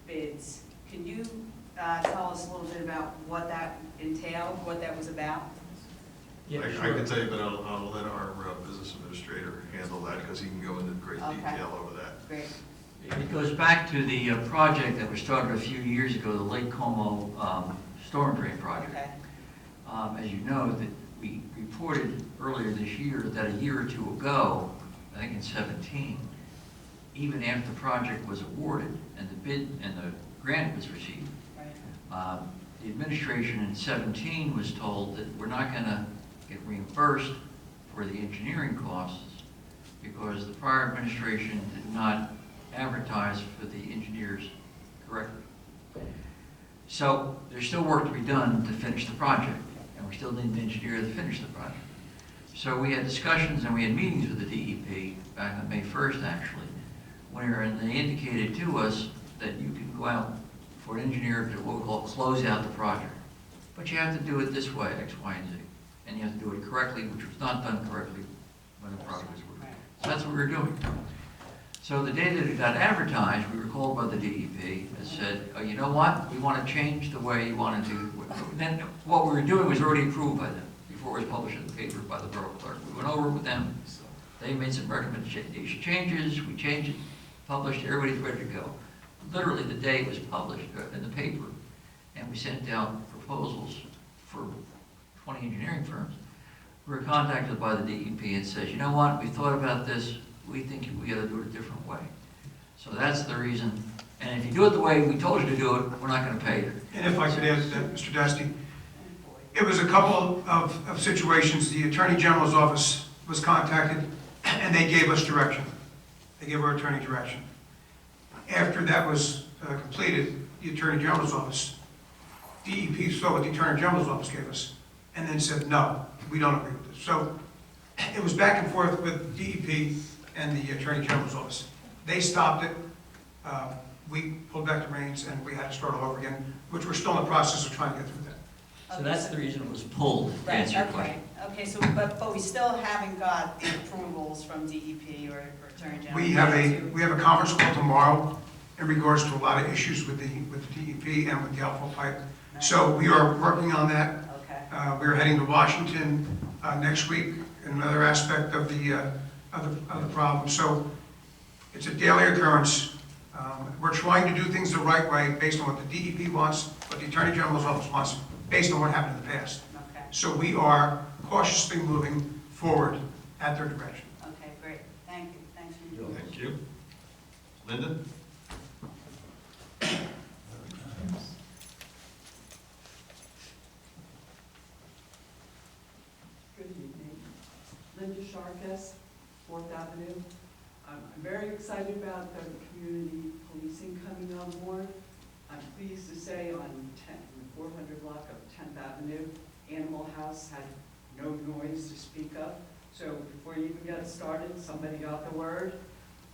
bids. Can you tell us a little bit about what that entailed, what that was about? Yeah, I sure. can tell you, but I'll let our business administrator handle that because he can go into great Okay. detail over that. Great. It goes back to the project that was started a few years ago, the Lake Como storm drain project. Okay. As you know, that we reported earlier this year that a year or two ago, I think in 17, even after the project was awarded and the bid and the grant was received, Right. the administration in 17 was told that we're not going to get reimbursed for the engineering costs because the prior administration did not advertise for the engineers correctly. So there's still work to be done to finish the project, and we still need an engineer to finish the project. So we had discussions and we had meetings with the DEP back on May 1st, actually, where they indicated to us that you can go out for an engineer to what we call close out the project. But you have to do it this way, X, Y, and Z. And you have to do it correctly, which was not done correctly when the project was awarded. So that's what we were doing. So the day that it got advertised, we were called by the DEP and said, oh, you know what? We want to change the way you want to do it. Then what we were doing was already approved by them before it was published in the paper by the borough clerk. We went over with them. They made some recommendation changes. We changed it, published, everybody's ready to go. Literally the day it was published in the paper, and we sent out proposals for 20 engineering firms. We were contacted by the DEP and says, you know what, we thought about this, we think we got to do it a different way. So that's the reason, and if you do it the way we told you to do it, we're not going to pay you. And if I could add to that, Mr. Dasty, it was a couple of situations. The Attorney General's office was contacted, and they gave us direction. They gave our attorney direction. After that was completed, the Attorney General's office, DEP saw what the Attorney General's office gave us, and then said, no, we don't agree with this. So it was back and forth with DEP and the Attorney General's office. They stopped it. We pulled back the reins, and we had to start all over again, which we're still in the process of trying to get through that. So that's the reason it was pulled, to Right, answer your okay. question. Okay, so, but we still haven't got the approvals from DEP or Attorney General? We have a conference call tomorrow in regards to a lot of issues with the DEP and with the outfall pipe. So we are working on that. Okay. We're heading to Washington next week in another aspect of the problem. So it's a daily occurrence. We're trying to do things the right way based on what the DEP wants, what the Attorney General's office wants, based on what happened in the past. Okay. So we are cautiously moving forward at their direction. Okay, great. Thank you. Thanks for your. Thank you. Linda? Good evening. Linda Sharkus, 4th Avenue. I'm very excited about the community policing coming on board. I'm pleased to say on the 400 block of 10th Avenue, Animal House had no noise to speak of. So before you even got started, somebody got the word.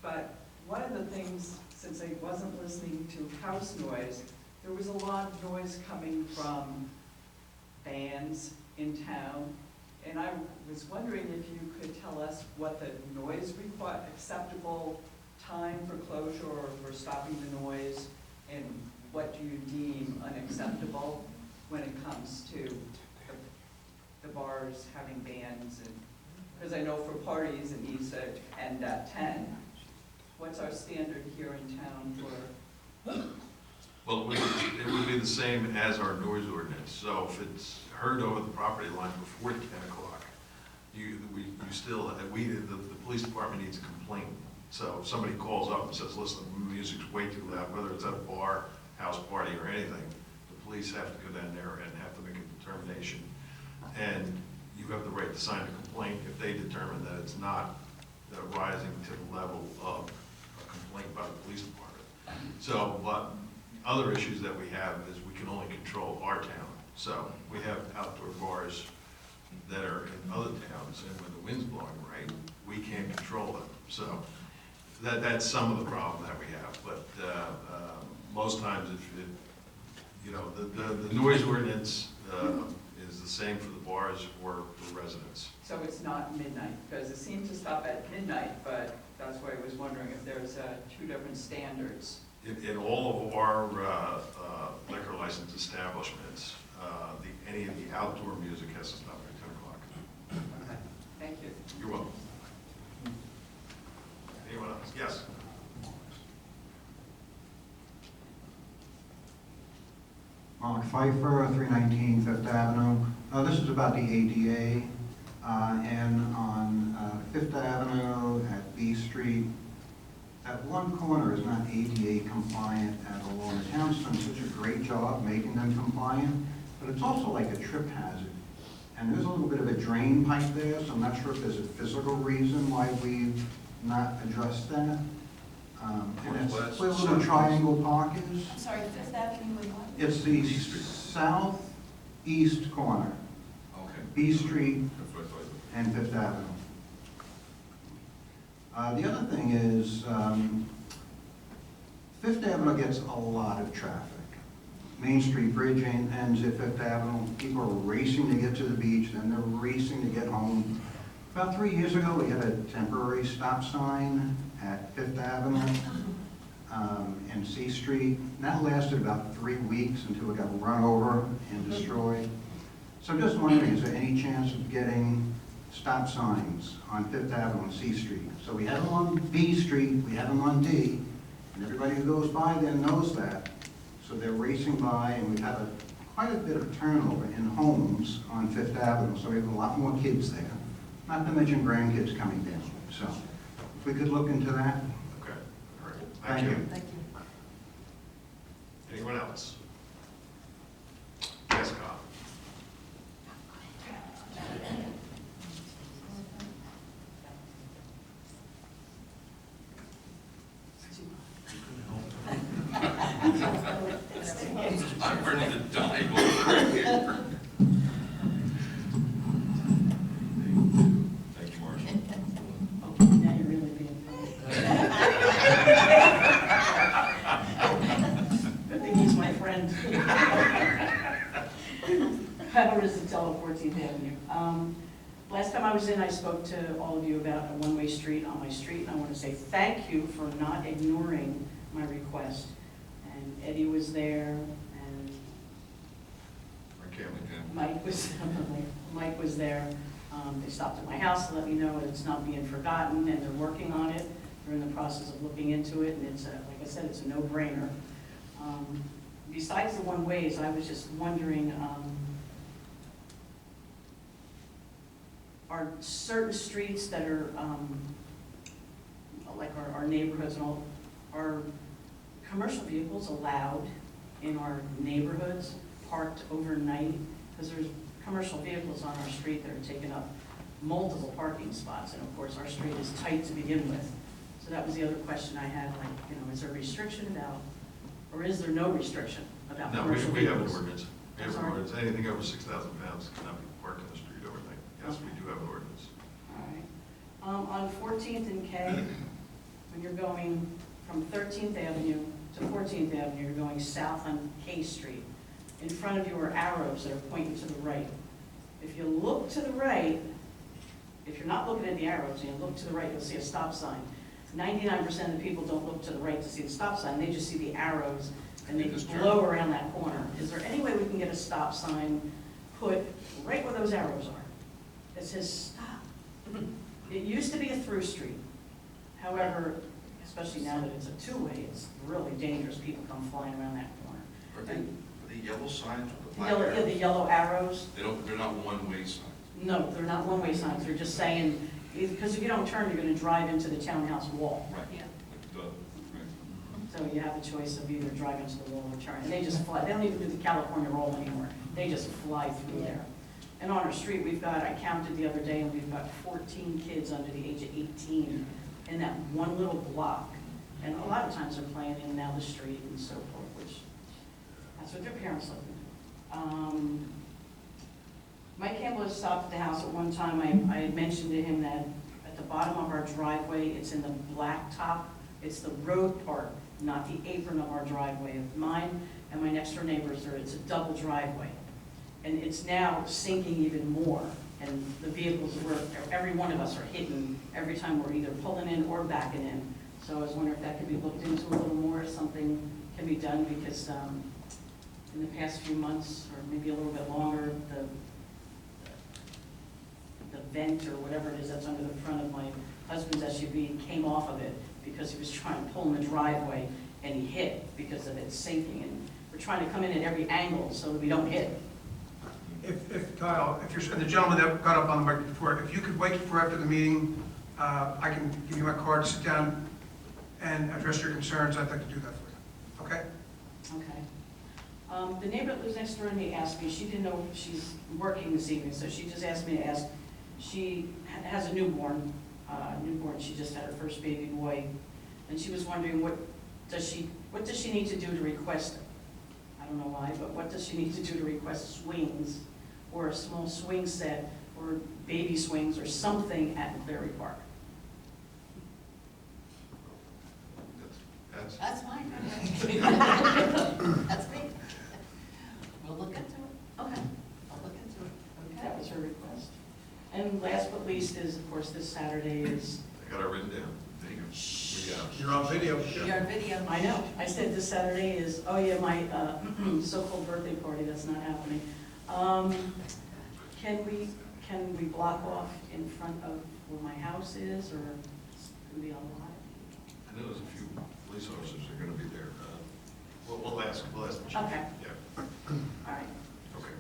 But one of the things, since I wasn't listening to house noise, there was a lot of noise coming from bands in town. And I was wondering if you could tell us what the noise acceptable time for closure or for stopping the noise, and what do you deem unacceptable when it comes to the bars having bands? And because I know for parties it needs to end at 10. What's our standard here in town for? Well, it would be the same as our noise ordinance. So if it's heard over the property line before 10 o'clock, the police department needs a complaint. So if somebody calls up and says, listen, the music's way too loud, whether it's at a bar, house party, or anything, the police have to go down there and have to make a determination. And you have the right to sign a complaint if they determine that it's not rising to the level of a complaint by the police department. So, but other issues that we have is we can only control our town. So we have outdoor bars that are in other towns, and when the wind's blowing right, we can't control them. So that's some of the problem that we have. But most times, the noise ordinance is the same for the bars or for residents. So it's not midnight, because it seemed to stop at midnight, but that's why I was wondering if there's two different standards. In all of our liquor license establishments, any of the outdoor music has to stop at 10 o'clock. Thank you. You're welcome. Anyone else? Yes. Mark Pfeiffer, 319 Fifth Avenue. This is about the ADA, and on Fifth Avenue at B Street. That one corner is not ADA compliant at all. And the town's done such a great job making them compliant, but it's also like a trip hazard. And there's a little bit of a drain pipe there, so I'm not sure if there's a physical reason why we've not addressed that. And it's where the little triangle park is. I'm sorry, Fifth Avenue and what? It's the southeast corner, Okay. B Street That's what I thought. and Fifth Avenue. The other thing is, Fifth Avenue gets a lot of traffic. Main Street Bridge ends at Fifth Avenue. People are racing to get to the beach, then they're racing to get home. About 3 years ago, we had a temporary stop sign at Fifth Avenue and C Street. And that lasted about 3 weeks until it got run over and destroyed. So I'm just wondering, is there any chance of getting stop signs on Fifth Avenue and C Street? So we have them on B Street, we have them on D, and everybody who goes by there knows that. So they're racing by, and we've had quite a bit of turnover in homes on Fifth Avenue, so we have a lot more kids there. Not to mention grandkids coming down. So if we could look into that. Okay. All right. Thank you. Thank you. Anyone else? Yes, Kyle. I'm ready to die over here. Thank you, Marshall. Now you're really being funny. Good thing he's my friend. How is it tell 14th Avenue? Last time I was in, I spoke to all of you about a one-way street on my street, and I want to say thank you for not ignoring my request. And Eddie was there, and Mike was there. They stopped at my house to let me know that it's not being forgotten, and they're working on it. They're in the process of looking into it, and it's, like I said, it's a no-brainer. Besides the one-ways, I was just wondering, are certain streets that are, like our neighborhoods and all, are commercial vehicles allowed in our neighborhoods, parked overnight? Because there's commercial vehicles on our street that are taking up multiple parking spots, and of course, our street is tight to begin with. So that was the other question I had, like, is there a restriction about, or is there no restriction about No, commercial we have an vehicles? ordinance. We have an ordinance. Anything over 6,000 pounds cannot be parked in the street overnight. Yes, we do have an ordinance. All right. On 14th and K, when you're going from 13th Avenue to 14th Avenue, you're going south on K Street. In front of you are arrows that are pointing to the right. If you look to the right, if you're not looking at the arrows and you look to the right, you'll see a stop sign. 99% of the people don't look to the right to see the stop sign, they just see the arrows and they just blow around that corner. Is there any way we can get a stop sign put right where those arrows are that says stop? It used to be a through street. However, especially now that it's a two-way, it's really dangerous. People come flying around that corner. Are they yellow signs with the black Yeah, arrows? the yellow arrows. They're not one-way signs. No, they're not one-way signs. They're just saying, because if you don't turn, you're going to drive into the townhouse wall. Right. Yeah. Like the, right. So you have the choice of either drive into the wall or turn, and they just fly. They don't even do the California roll anymore. They just fly through there. And on our street, we've got, I counted the other day, and we've got 14 kids under the age of 18 in that one little block. And a lot of times they're playing in and out of the street and so forth, which, that's what their parents let them do. Mike Campbell had stopped at the house at one time. I had mentioned to him that at the bottom of our driveway, it's in the blacktop. It's the road part, not the apron of our driveway. Of mine and my next door neighbor's, it's a double driveway. And it's now sinking even more. And the vehicles, every one of us are hitting every time we're either pulling in or backing in. So I was wondering if that could be looked into a little more, if something can be done, because in the past few months, or maybe a little bit longer, the vent or whatever it is that's under the front of my husband's SUV came off of it because he was trying to pull in the driveway and he hit because of it sinking. And we're trying to come in at every angle so that we don't hit. If Kyle, if you're, and the gentleman that got up on the mic before, if you could wait for after the meeting, I can give you my card, sit down and address your concerns. I'd like to do that for you. Okay? Okay. The neighbor that lives next door to me asked me, she didn't know she's working this evening, so she just asked me to ask. She has a newborn. She just had her first baby boy, and she was wondering what does she need to do to request, I don't know why, but what does she need to do to request swings or a small swing set or baby swings or something at Cleary Park? That's mine. That's me. We'll look into it. Okay. I'll look into it. Okay. That was her request. And last but least is, of course, this Saturday is. I got it written down. There you go. You're on video. You're on video. I know. I said this Saturday is, oh yeah, my so-called birthday party. That's not happening. Can we block off in front of where my house is, or can we be on the lot? I know there's a few police officers that are going to be there. We'll ask the chief. Okay. Yeah. All right. Okay.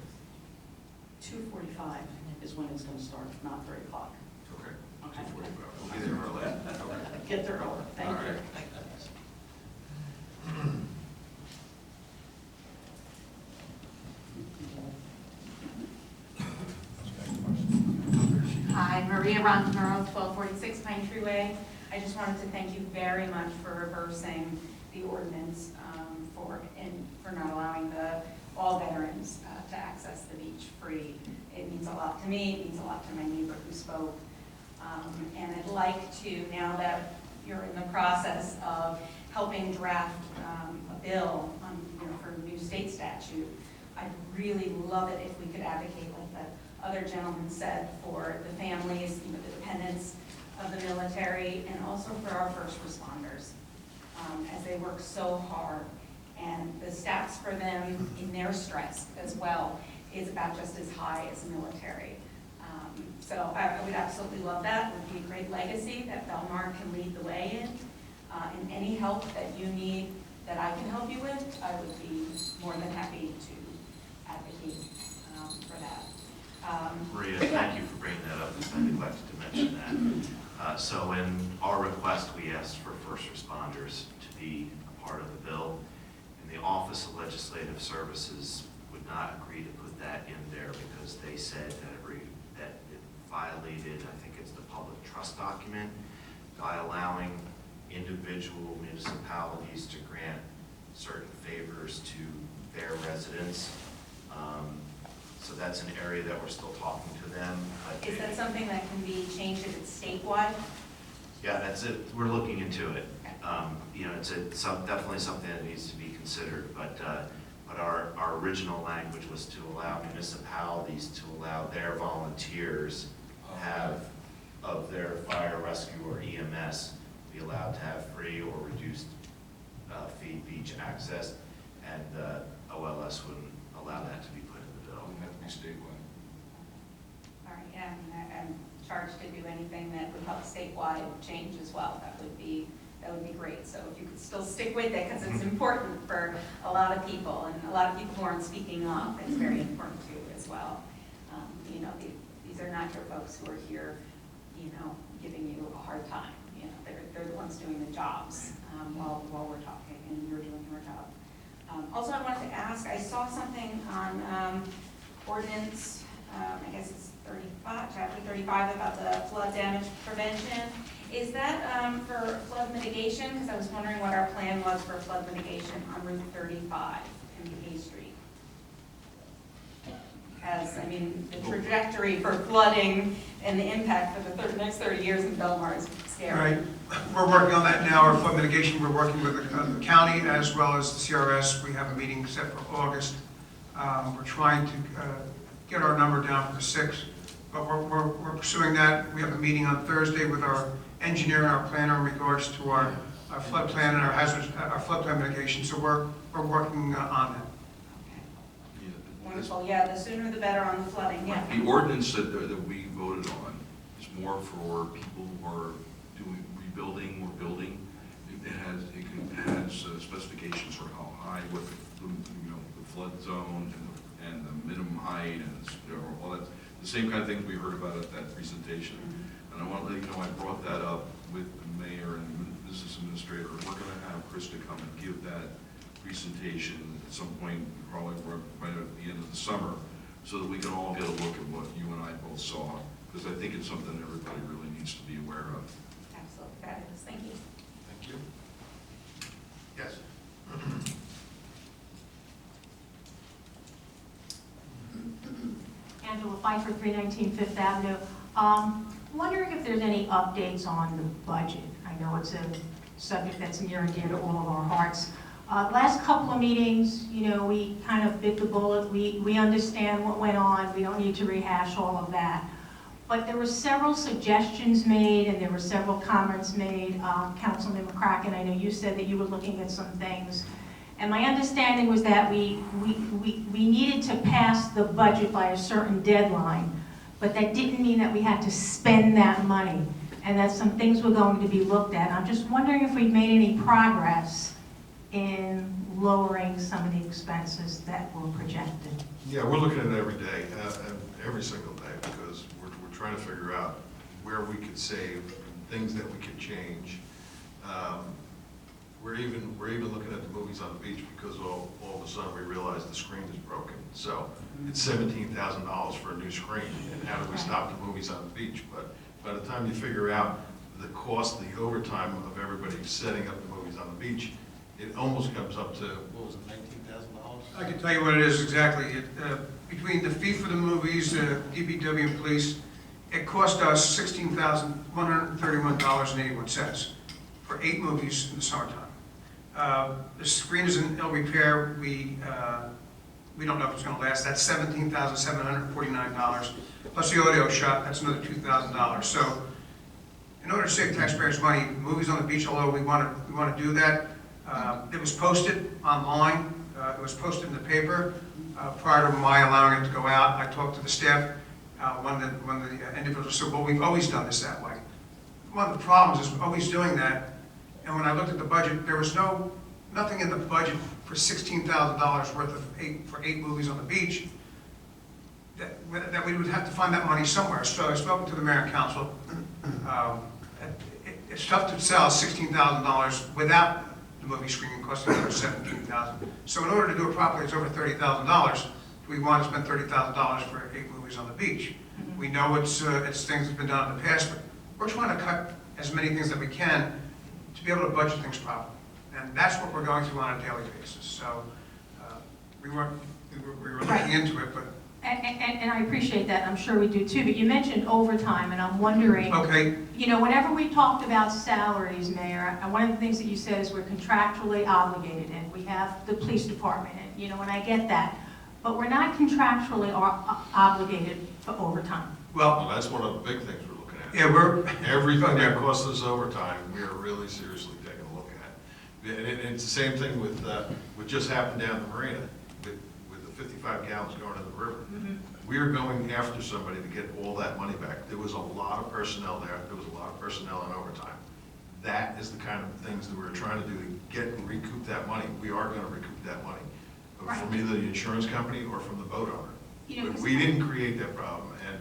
2:45 is when it's going to start, not 3 o'clock. Okay. Okay. 2:45. We'll be there early. Okay. Get there early. Thank All you. right. Hi, Maria Rontamuro, 1246 Pine Tree Way. I just wanted to thank you very much for reversing the ordinance for not allowing all veterans to access the beach free. It means a lot to me, it means a lot to my neighbor who spoke. And I'd like to, now that you're in the process of helping draft a bill on, for a new state statute, I'd really love it if we could advocate, like that other gentleman said, for the families, the dependents of the military, and also for our first responders, as they work so hard. And the stats for them in their stress as well is about just as high as the military. So I would absolutely love that. It would be a great legacy that Belmar can lead the way in. And any help that you need that I can help you with, I would be more than happy to advocate for that. Maria, thank you for bringing that up, because I neglected to mention that. So in our request, we asked for first responders to be a part of the bill, and the Office of Legislative Services would not agree to put that in there because they said that it violated, I think it's the public trust document, by allowing individual municipalities to grant certain favors to their residents. So that's an area that we're still talking to them. Is that something that can be changed if it's statewide? Yeah, that's it. We're looking into it. It's definitely something that needs to be considered, but our original language was to allow municipalities to allow their volunteers have, of their fire rescue or EMS, be allowed to have free or reduced fee beach access, and OLS wouldn't allow that to be put in the bill. Wouldn't have to be statewide. All right, yeah, I'm charged to do anything that would help statewide change as well. That would be great. So if you could still stick with it, because it's important for a lot of people, and a lot of people who aren't speaking up, it's very important too as well. These are not your folks who are here, giving you a hard time. They're the ones doing the jobs while we're talking. Also, I wanted to ask, I saw something on ordinance, I guess it's 35, chapter 35, about the flood damage prevention. Is that for flood mitigation? Because I was wondering what our plan was for flood mitigation on Route 35 in K Street. Because, I mean, the trajectory for flooding and the impact for the next 30 years in Belmar is scary. Right. We're working on that now, our flood mitigation. We're working with the county as well as the CRS. We have a meeting set for August. We're trying to get our number down from 6, but we're pursuing that. We have a meeting on Thursday with our engineer and our planner in regards to our flood plan and our flood plan mitigation. So we're working on that. Wonderful, yeah, the sooner the better on the flooding, yeah. The ordinance that we voted on is more for people who are doing rebuilding or building. It has specifications for how high, what the flood zone and the minimum height and all that. The same kind of things we heard about at that presentation. And I want to let you know I brought that up with the mayor and the business administrator. We're going to have Krista come and give that presentation at some point, probably right at the end of the summer, so that we can all get a look at what you and I both saw, because I think it's something everybody really needs to be aware of. Absolutely fabulous, thank you. Thank you. Yes. Angela Pfeiffer, 319 Fifth Avenue. Wondering if there's any updates on the budget. I know it's a subject that's near and dear to all of our hearts. Last couple of meetings, we kind of bit the bullet. We understand what went on. We don't need to rehash all of that. But there were several suggestions made and there were several comments made. Councilman McCracken, I know you said that you were looking at some things. And my understanding was that we needed to pass the budget by a certain deadline, but that didn't mean that we had to spend that money, and that some things were going to be looked at. I'm just wondering if we've made any progress in lowering some of the expenses that were projected. Yeah, we're looking at it every day, every single day, because we're trying to figure out where we could save, things that we could change. We're even looking at the movies on the beach because all of a sudden we realize the screen is broken. So it's $17,000 for a new screen, and how do we stop the movies on the beach? But by the time you figure out the cost, the overtime of everybody setting up the movies on the beach, it almost comes up to, what was it, $19,000? I can tell you what it is exactly. Between the fee for the movies, DPW and police, it cost us $16,131.81 for 8 movies in the summertime. The screen is in ill repair. We don't know if it's going to last. That's $17,749. Plus the audio shot, that's another $2,000. So in order to save taxpayers money, movies on the beach, although we want to do that, it was posted online. It was posted in the paper prior to my allowing it to go out. I talked to the staff. One of the individuals said, well, we've always done this that way. One of the problems is always doing that. And when I looked at the budget, there was nothing in the budget for $16,000 worth of 8 movies on the beach. That we would have to find that money somewhere. So I spoke to the mayor and council. It's tough to sell $16,000 without the movie screen costing another $17,000. So in order to do it properly, it's over $30,000. We want to spend $30,000 for 8 movies on the beach. We know it's things that have been done in the past, but we're trying to cut as many things that we can to be able to budget things properly. And that's what we're going through on a daily basis. So we were looking into it, but. And I appreciate that, and I'm sure we do too, but you mentioned overtime, and I'm wondering, okay. Whenever we talked about salaries, Mayor, and one of the things that you said is we're contractually obligated, and we have the police department, and and I get that, but we're not contractually obligated for overtime. Well, that's one of the big things we're looking at. Yeah, everything that costs us overtime, we are really seriously taking a look at. And it's the same thing with what just happened down the marina with the 55 gallons going in the river. We are going after somebody to get all that money back. There was a lot of personnel there. There was a lot of personnel in overtime. That is the kind of things that we're trying to do to get and recoup that money. We are going to recoup that money from either the insurance company or from the boat owner. But we didn't create that problem. And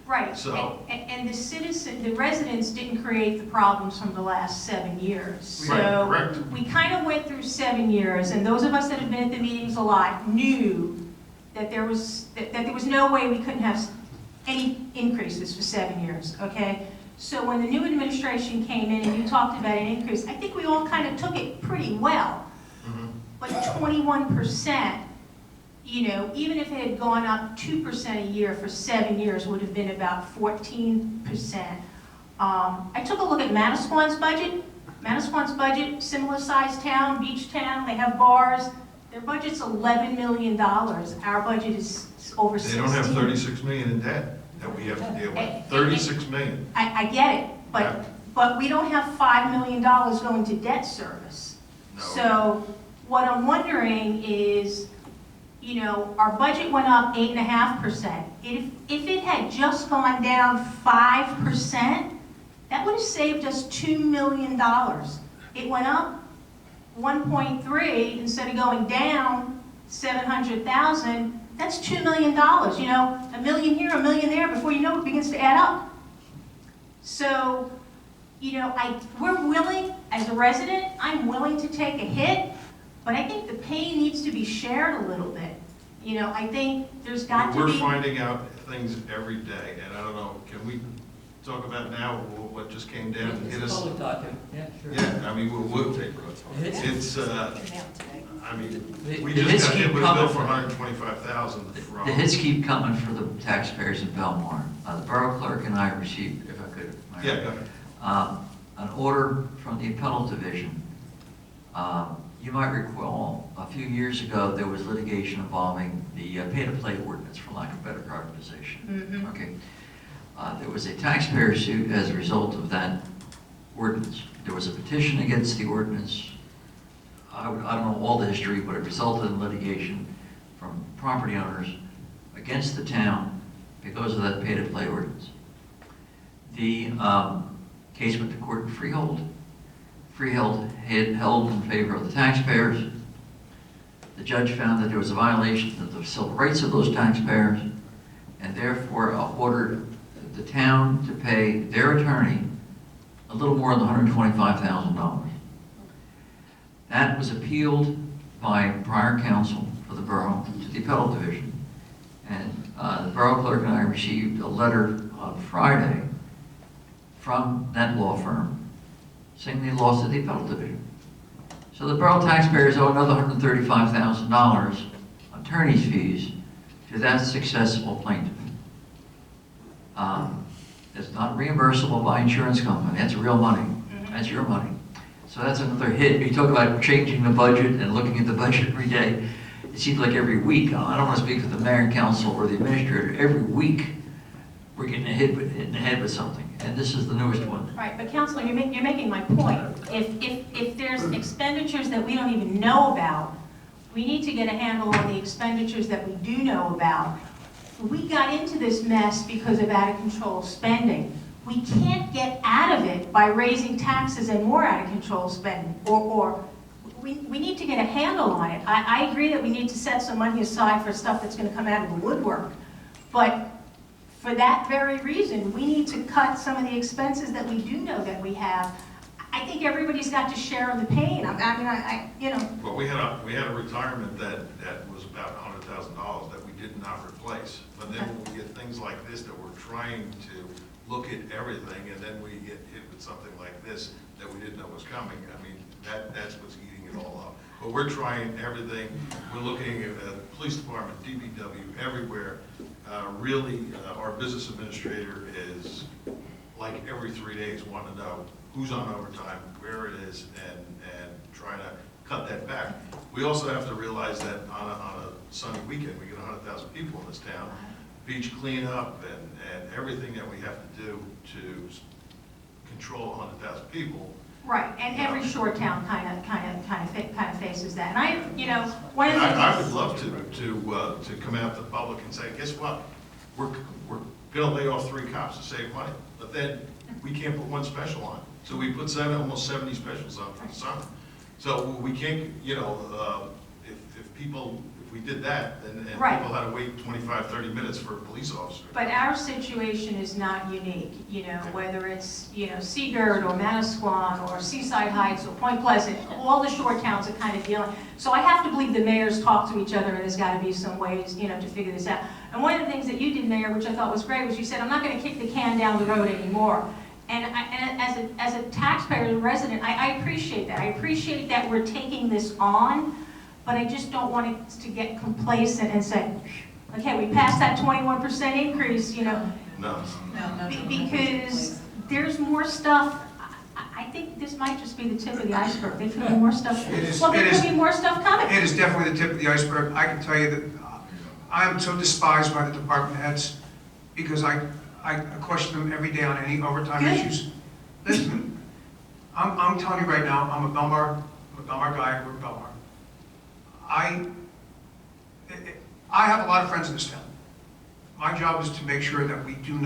Right, So- and the residents didn't create the problems from the last 7 years. Right, So correct. we kind of went through 7 years, and those of us that have been at the meetings a lot knew that there was no way we couldn't have any increases for 7 years, okay? So when the new administration came in and you talked about an increase, I think we all kind of took it pretty well. But 21%, you know, even if it had gone up 2% a year for 7 years, would have been about 14%. I took a look at Manasquan's budget. Manasquan's budget, similar sized town, beach town, they have bars. Their budget's $11 million. Our budget is over 16. They don't have 36 million in debt that we have to deal with. 36 million. I get it, but we don't have $5 million going to debt service. No. So what I'm wondering is, you know, our budget went up 8.5%. If it had just gone down 5%, that would have saved us $2 million. It went up 1.3 instead of going down 700,000. That's $2 million. You know, $1 million here, $1 million there. Before you know it, begins to add up. So, you know, we're willing, as a resident, I'm willing to take a hit. But I think the pain needs to be shared a little bit. You know, I think there's got to be... We're finding out things every day, and I don't know, can we talk about now what just came down and hit It's us? public document, yeah, sure. Yeah, I mean, it's, I mean, we The just hits got hit keep with a bill coming. for $125,000 from... The hits keep coming for the taxpayers in Belmar. The borough clerk and I received, if I could, Yeah, go ahead. an order from the appellate division. You might recall, a few years ago, there was litigation involving the pay-to-play ordinance, for lack of better characterization. Okay. There was a taxpayer suit as a result of that ordinance. There was a petition against the ordinance. I don't know all the history, but it resulted in litigation from property owners against the town because of that pay-to-play ordinance. The case went to court in Freehold. Freehold had held in favor of the taxpayers. The judge found that there was a violation of the civil rights of those taxpayers, and therefore ordered the town to pay their attorney a little more than $125,000. That was appealed by prior counsel for the borough to the appellate division. And the borough clerk and I received a letter on Friday from that law firm saying they lost at the appellate division. So the borough taxpayers owe another $135,000 attorney's fees to that successful plaintiff. It's not reimbursable by insurance company. That's real money. That's your money. So that's another hit. You talk about changing the budget and looking at the budget every day. It seems like every week, I don't want to speak for the mayor and council or the administrator, every week we're getting hit in the head with something. And this is the newest one. Right, but Counselor, you're making my point. If there's expenditures that we don't even know about, we need to get a handle on the expenditures that we do know about. We got into this mess because of out of control spending. We can't get out of it by raising taxes and more out of control spending, or we need to get a handle on it. I agree that we need to set some money aside for stuff that's going to come out of the woodwork, but for that very reason, we need to cut some of the expenses that we do know that we have. I think everybody's got to share in the pain. You know. But we had a retirement that was about $100,000 that we did not replace. But then when we get things like this that we're trying to look at everything, and then we get hit with something like this that we didn't know was coming, I mean, that's what's eating it all up. But we're trying everything. We're looking at the police department, DPW, everywhere. Really, our business administrator is like every 3 days want to know who's on overtime, where it is, and trying to cut that back. We also have to realize that on a sunny weekend, we get 100,000 people in this town. Beach cleanup and everything that we have to do to control 100,000 people. Right, and every shore town kind of faces that. And one of the I would love to come out to the public and say, guess what? We're going to lay off 3 cops to save money, but then we can't put 1 special on. So we put almost 70 specials on for the summer. So we can't, if if we did that, and Right. people had to wait 25, 30 minutes for a police officer. But our situation is not unique, whether it's, Seagirt or Manasquan or Seaside Heights or Point Pleasant, all the shore towns are kind of dealing. So I have to believe the mayors talk to each other, and there's got to be some ways, to figure this out. And one of the things that you did, Mayor, which I thought was great, was you said, I'm not going to kick the can down the road anymore. And as a taxpayer, as a resident, I appreciate that. I appreciate that we're taking this on, but I just don't want it to get complacent and say, okay, we passed that 21% increase, No. because there's more stuff. I think this might just be the tip of the iceberg. There could be more stuff. Well, there could be more stuff coming. It is definitely the tip of the iceberg. I can tell you that I am so despised by the department heads because I question them every day on any overtime issues. Listen, I'm telling you right now, I'm a Belmar guy, we're Belmar. I have a lot of friends in this town. My job is to make sure that we do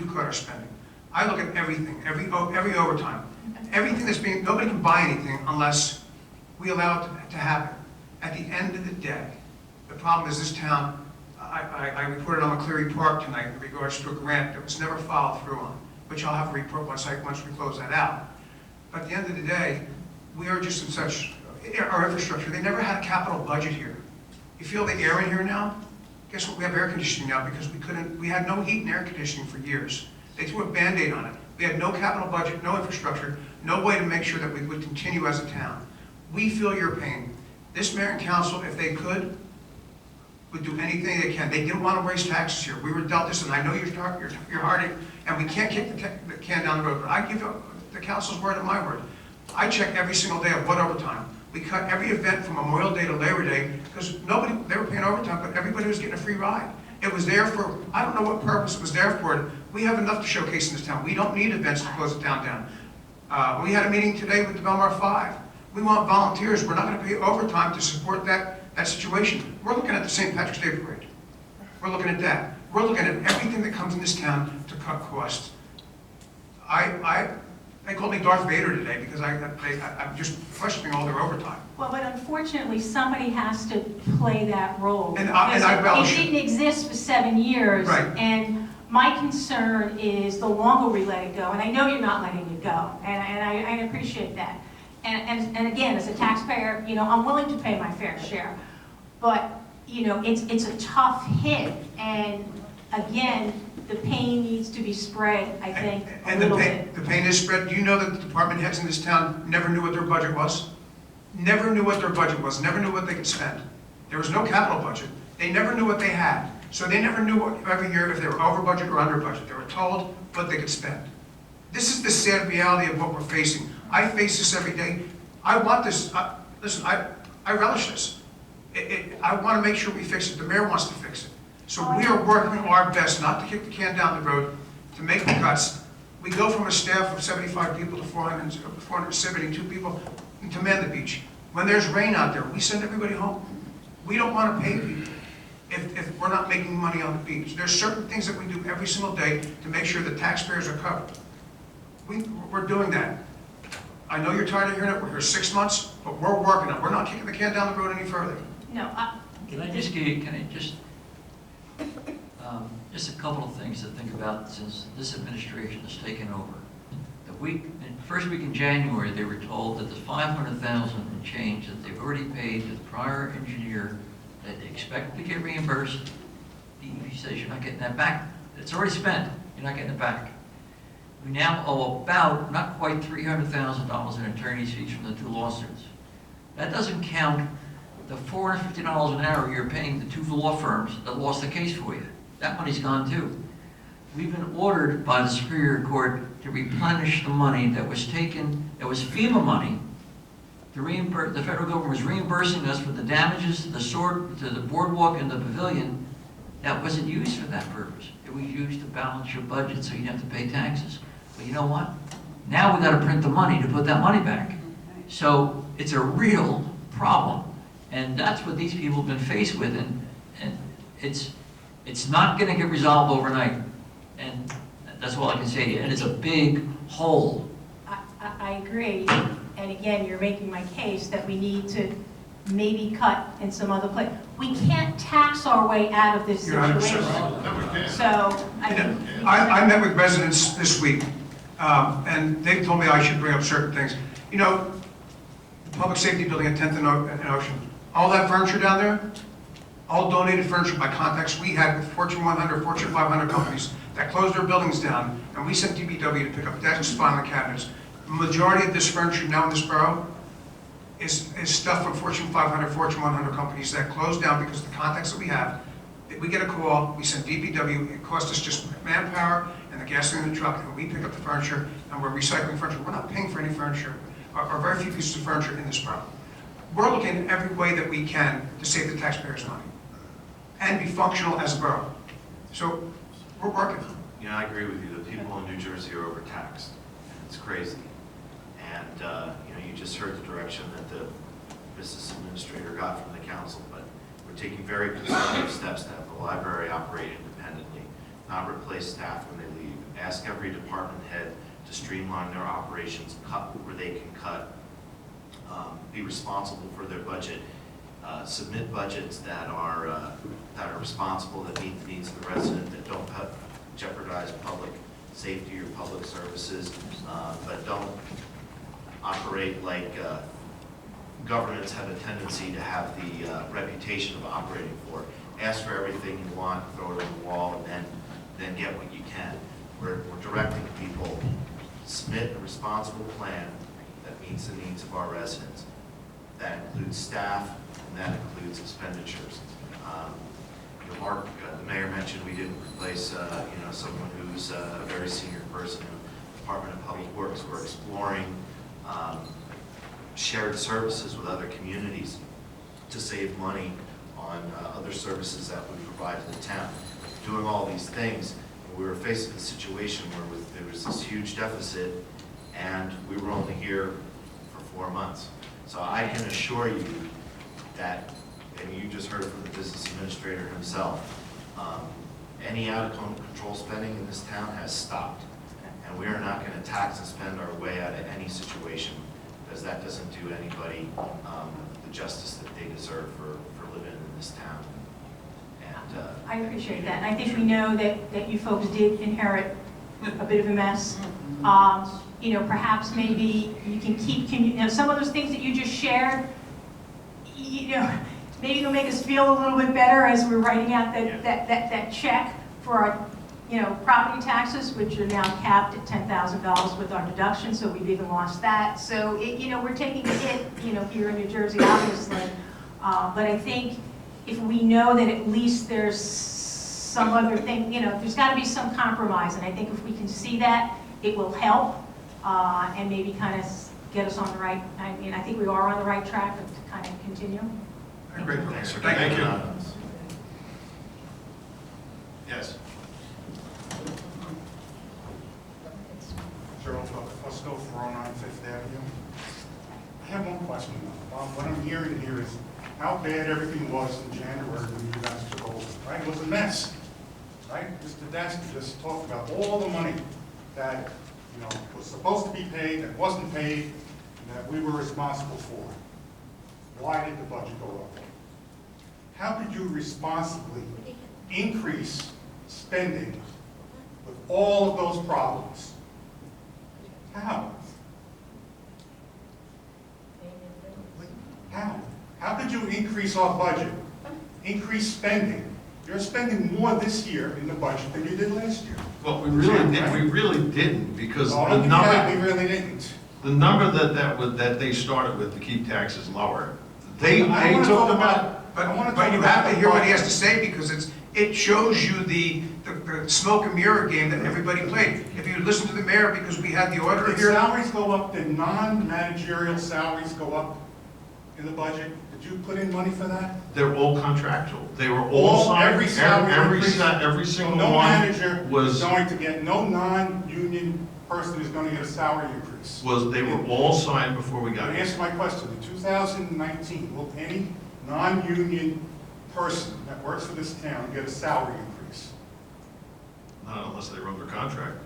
cut our spending. I look at everything, every overtime, everything that's being, nobody can buy anything unless we allow it to happen. At the end of the day, the problem is this town, I reported on McCleary Park tonight in regards to a grant that was never followed through on, which I'll have a report once we close that out. But at the end of the day, we are just in such, our infrastructure, they never had a capital budget here. You feel the air in here now? Guess what, we have air conditioning now because we had no heat and air conditioning for years. They threw a Band-Aid on it. We had no capital budget, no infrastructure, no way to make sure that we would continue as a town. We feel your pain. This mayor and council, if they could, would do anything they can. They didn't want to raise taxes here. We were dealt this, and I know you're hard, and we can't kick the can down the road, but I give the council's word and my word. I check every single day of what overtime. We cut every event from Memorial Day to Labor Day because they were paying overtime, but everybody was getting a free ride. It was there for, I don't know what purpose it was there for. We have enough to showcase in this town. We don't need events to close the town down. We had a meeting today with the Belmar 5. We want volunteers. We're not going to pay overtime to support that situation. We're looking at the St. Patrick's Day Parade. We're looking at that. We're looking at everything that comes in this town to cut costs. They called me Darth Vader today because I'm just questioning all their overtime. Well, but unfortunately, somebody has to play that role. And I relish it didn't exist for 7 years. Right. And my concern is the longer we let it go, and I know you're not letting it go, and I appreciate that. And again, as a taxpayer, I'm willing to pay my fair share. But, it's a tough hit, and again, the pain needs to be spread, I think, a little bit. The pain is spread. Do you know that the department heads in this town never knew what their budget was? Never knew what their budget was, never knew what they could spend. There was no capital budget. They never knew what they had. So they never knew every year if they were over budget or under budget. They were told what they could spend. This is the sad reality of what we're facing. I face this every day. I want this. Listen, I relish this. I want to make sure we fix it. The mayor wants to fix it. So we are working our best not to kick the can down the road, to make the cuts. We go from a staff of 75 people to 472 people to man the beach. When there's rain out there, we send everybody home. We don't want to pay people if we're not making money on the beach. There's certain things that we do every single day to make sure the taxpayers are covered. We're doing that. I know you're tired of hearing it. We're here 6 months, but we're working on it. We're not kicking the can down the road any further. No, Can I just a couple of things to think about since this administration has taken over. First week in January, they were told that the $500,000 and change that they've already paid to the prior engineer, that they expect to get reimbursed. DEP says you're not getting that back. It's already spent. You're not getting it back. We now owe about, not quite $300,000 in attorney's fees from the 2 lawsuits. That doesn't count the $450 an hour you're paying the 2 law firms that lost the case for you. That money's gone too. We've been ordered by the Superior Court to replenish the money that was taken, that was FEMA money. The federal government was reimbursing us for the damages to the boardwalk and the pavilion. That wasn't used for that purpose. It was used to balance your budget so you'd have to pay taxes. But you know what? Now we got to print the money to put that money back. So it's a real problem. And that's what these people have been faced with. And it's not going to get resolved overnight. And that's all I can say to you. And it's a big hole. I agree. And again, you're making my case that we need to maybe cut in some other place. We can't tax our way out of this You're 100% situation. right. No, we can't. So, I think. I met with residents this week, and they told me I should bring up certain things. You know, the public safety building at 10th and Ocean, all that furniture down there, all donated furniture by contacts we had with Fortune 100, Fortune 500 companies that closed their buildings down, and we sent DPW to pick up desks, filing cabinets. Majority of this furniture now in this borough is stuff from Fortune 500, Fortune 100 companies that closed down because of the contacts that we have. We get a call, we send DPW, it costs us just manpower and the gasoline in the truck, and we pick up the furniture, and we're recycling furniture. We're not paying for any furniture, or very few pieces of furniture in this borough. We're looking at every way that we can to save the taxpayers money and be functional as a borough. So we're working. You know, I agree with you. The people in New Jersey are overtaxed. It's crazy. And, you know, you just heard the direction that the business administrator got from the council, but we're taking very conservative steps to have the library operate independently, not replace staff when they leave. Ask every department head to streamline their operations, cut where they can cut, be responsible for their budget, submit budgets that are responsible, that meet the needs of the resident, that don't jeopardize public safety or public services, but don't operate like governments have a tendency to have the reputation of operating for. Ask for everything you want, throw it on the wall, and then get what you can. We're directing people, submit a responsible plan that meets the needs of our residents. That includes staff, and that includes expenditures. You know, Mark, the mayor mentioned we didn't replace, you know, someone who's a very senior person in the Department of Public Works. We're exploring shared services with other communities to save money on other services that we provide to the town. Doing all these things, we were faced with a situation where there was this huge deficit, and we were only here for 4 months. So I can assure you that, and you just heard from the business administrator himself, any out-of-control spending in this town has stopped. And we are not going to tax and spend our way out of any situation, because that doesn't do anybody the justice that they deserve for living in this town. And I appreciate that. And I think we know that you folks did inherit a bit of a mess. You know, perhaps maybe you can keep, you know, some of those things that you just shared, you know, maybe it'll make us feel a little bit better as we're writing out that check for our, you know, property taxes, which are now capped at $10,000 with our deduction, so we've even lost that. So, you know, we're taking a hit, you know, here in New Jersey, obviously. But I think if we know that at least there's some other thing, you know, there's got to be some compromise. And I think if we can see that, it will help and maybe kind of get us on the right, I mean, I think we are on the right track to kind of continue. Great. thanks for Thank you. us. Yes. Gerald Fusco, 409 Fifth Avenue. I have one question. What I'm hearing here is how bad everything was in January when you guys took over, right? It was a mess, right? Mr. Dasty just talked about all the money that, you know, was supposed to be paid, that wasn't paid, and that we were responsible for. Why did the budget go up? How could you responsibly increase spending with all of those problems? How? How? How could you increase our budget, increase spending? You're spending more this year in the budget than you did last year. Well, we really didn't, because No, I the don't think that we number, really didn't. the number that they started with to keep taxes lower, they I wanna took talk them about- out. But you have to hear what he has to say, because it shows you the smoke and mirror game that everybody played. If you listen to the mayor, because we had the auditor Did here. salaries go up, did non-managerial salaries go up in the budget? Did you put in money for that? They're all contractual. They were all signed. Every salary increase? Every So single no one manager is was, going to get, no non-union person is going to get a salary increase. they were all signed before we got Now, here. answer my question. In 2019, will any non-union person that works for this town get a salary increase? Not unless they were under contract.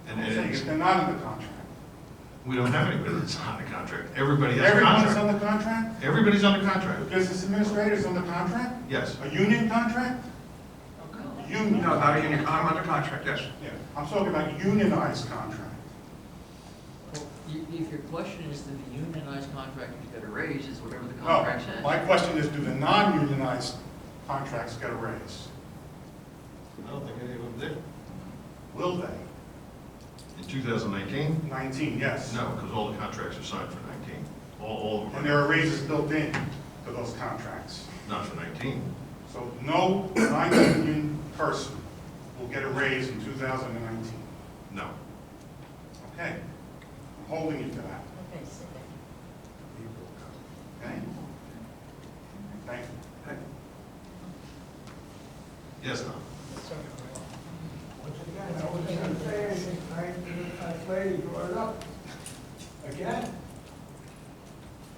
I'm saying if they're not under contract. We don't have anybody that's on the contract. Everybody has a Everyone's contract. on the contract? Everybody's on the The contract. business administrator's on the contract? Yes. A union contract? A union? No, not a union, I'm under contract, yes. Yeah, I'm talking about unionized contract. Well, if your question is, do the unionized contractors get a raise, is whatever the No, contract says. my question is, do the non-unionized contracts get a raise? I don't think any of them did. Will they? In 2019? 19, yes. No, because all the contracts are signed for 19. All of them. And there are raises built in to those contracts. Not for 19. So no non-union person will get a raise in 2019. No. Okay? I'm holding you to that. Okay? Thank you. Yes, Tom? Once again, I wasn't going to say anything tonight, this lady brought it up again.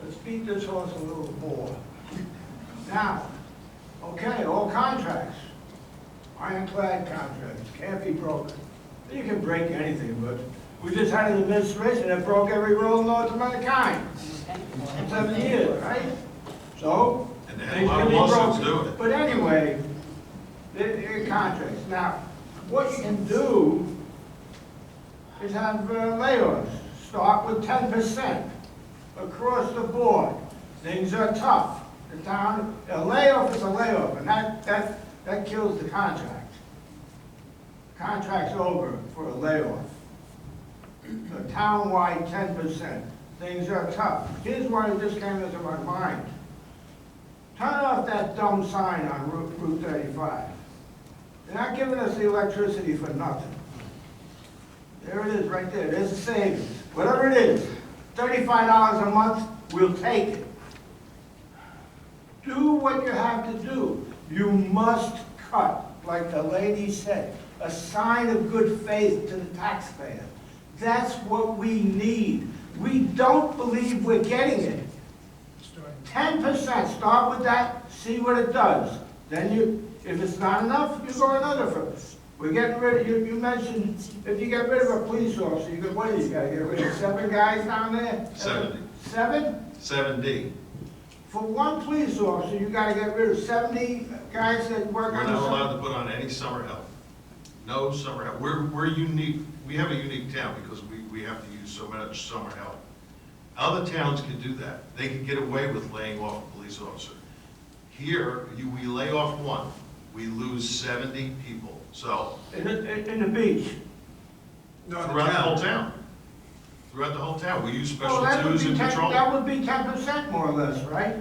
Let's beat this horse a little more. Now, okay, all contracts, ironclad contracts, can't be broken. You can break anything, but we just had an administration that broke every rule in North America in 7 years, right? So, And they had a things lot can of be lawsuits broken. doing it. But anyway, they're contracts. Now, what you can do is have layoffs. Start with 10% across the board. Things are tough. The town, a layoff is a layoff, and that kills the contract. Contract's over for a layoff. A town-wide 10%. Things are tough. Here's what it just came into my mind. Turn off that dumb sign on Route 35. They're not giving us the electricity for nothing. There it is, right there. There's a savings. Whatever it is, $35 a month, we'll take it. Do what you have to do. You must cut, like the lady said, a sign of good faith to the taxpayer. That's what we need. We don't believe we're getting it. 10%, start with that, see what it does. Then you, if it's not enough, you go another first. We're getting rid of, you mentioned, if you get rid of a police officer, you what do you gotta get rid of 7 guys down there? 70. 7? 7D. For one police officer, you gotta get rid of 70 guys that work We're on the not summer. allowed to put on any summer help. No summer help. We're unique. We have a unique town because we have to use so much summer help. Other towns can do that. They can get away with laying off a police officer. Here, we lay off one, we lose 70 people. So, In the beach. No, the throughout the whole town. Oh, town. Throughout the whole town, we use special Well, twos in patrol. that would be 10% more or less, right?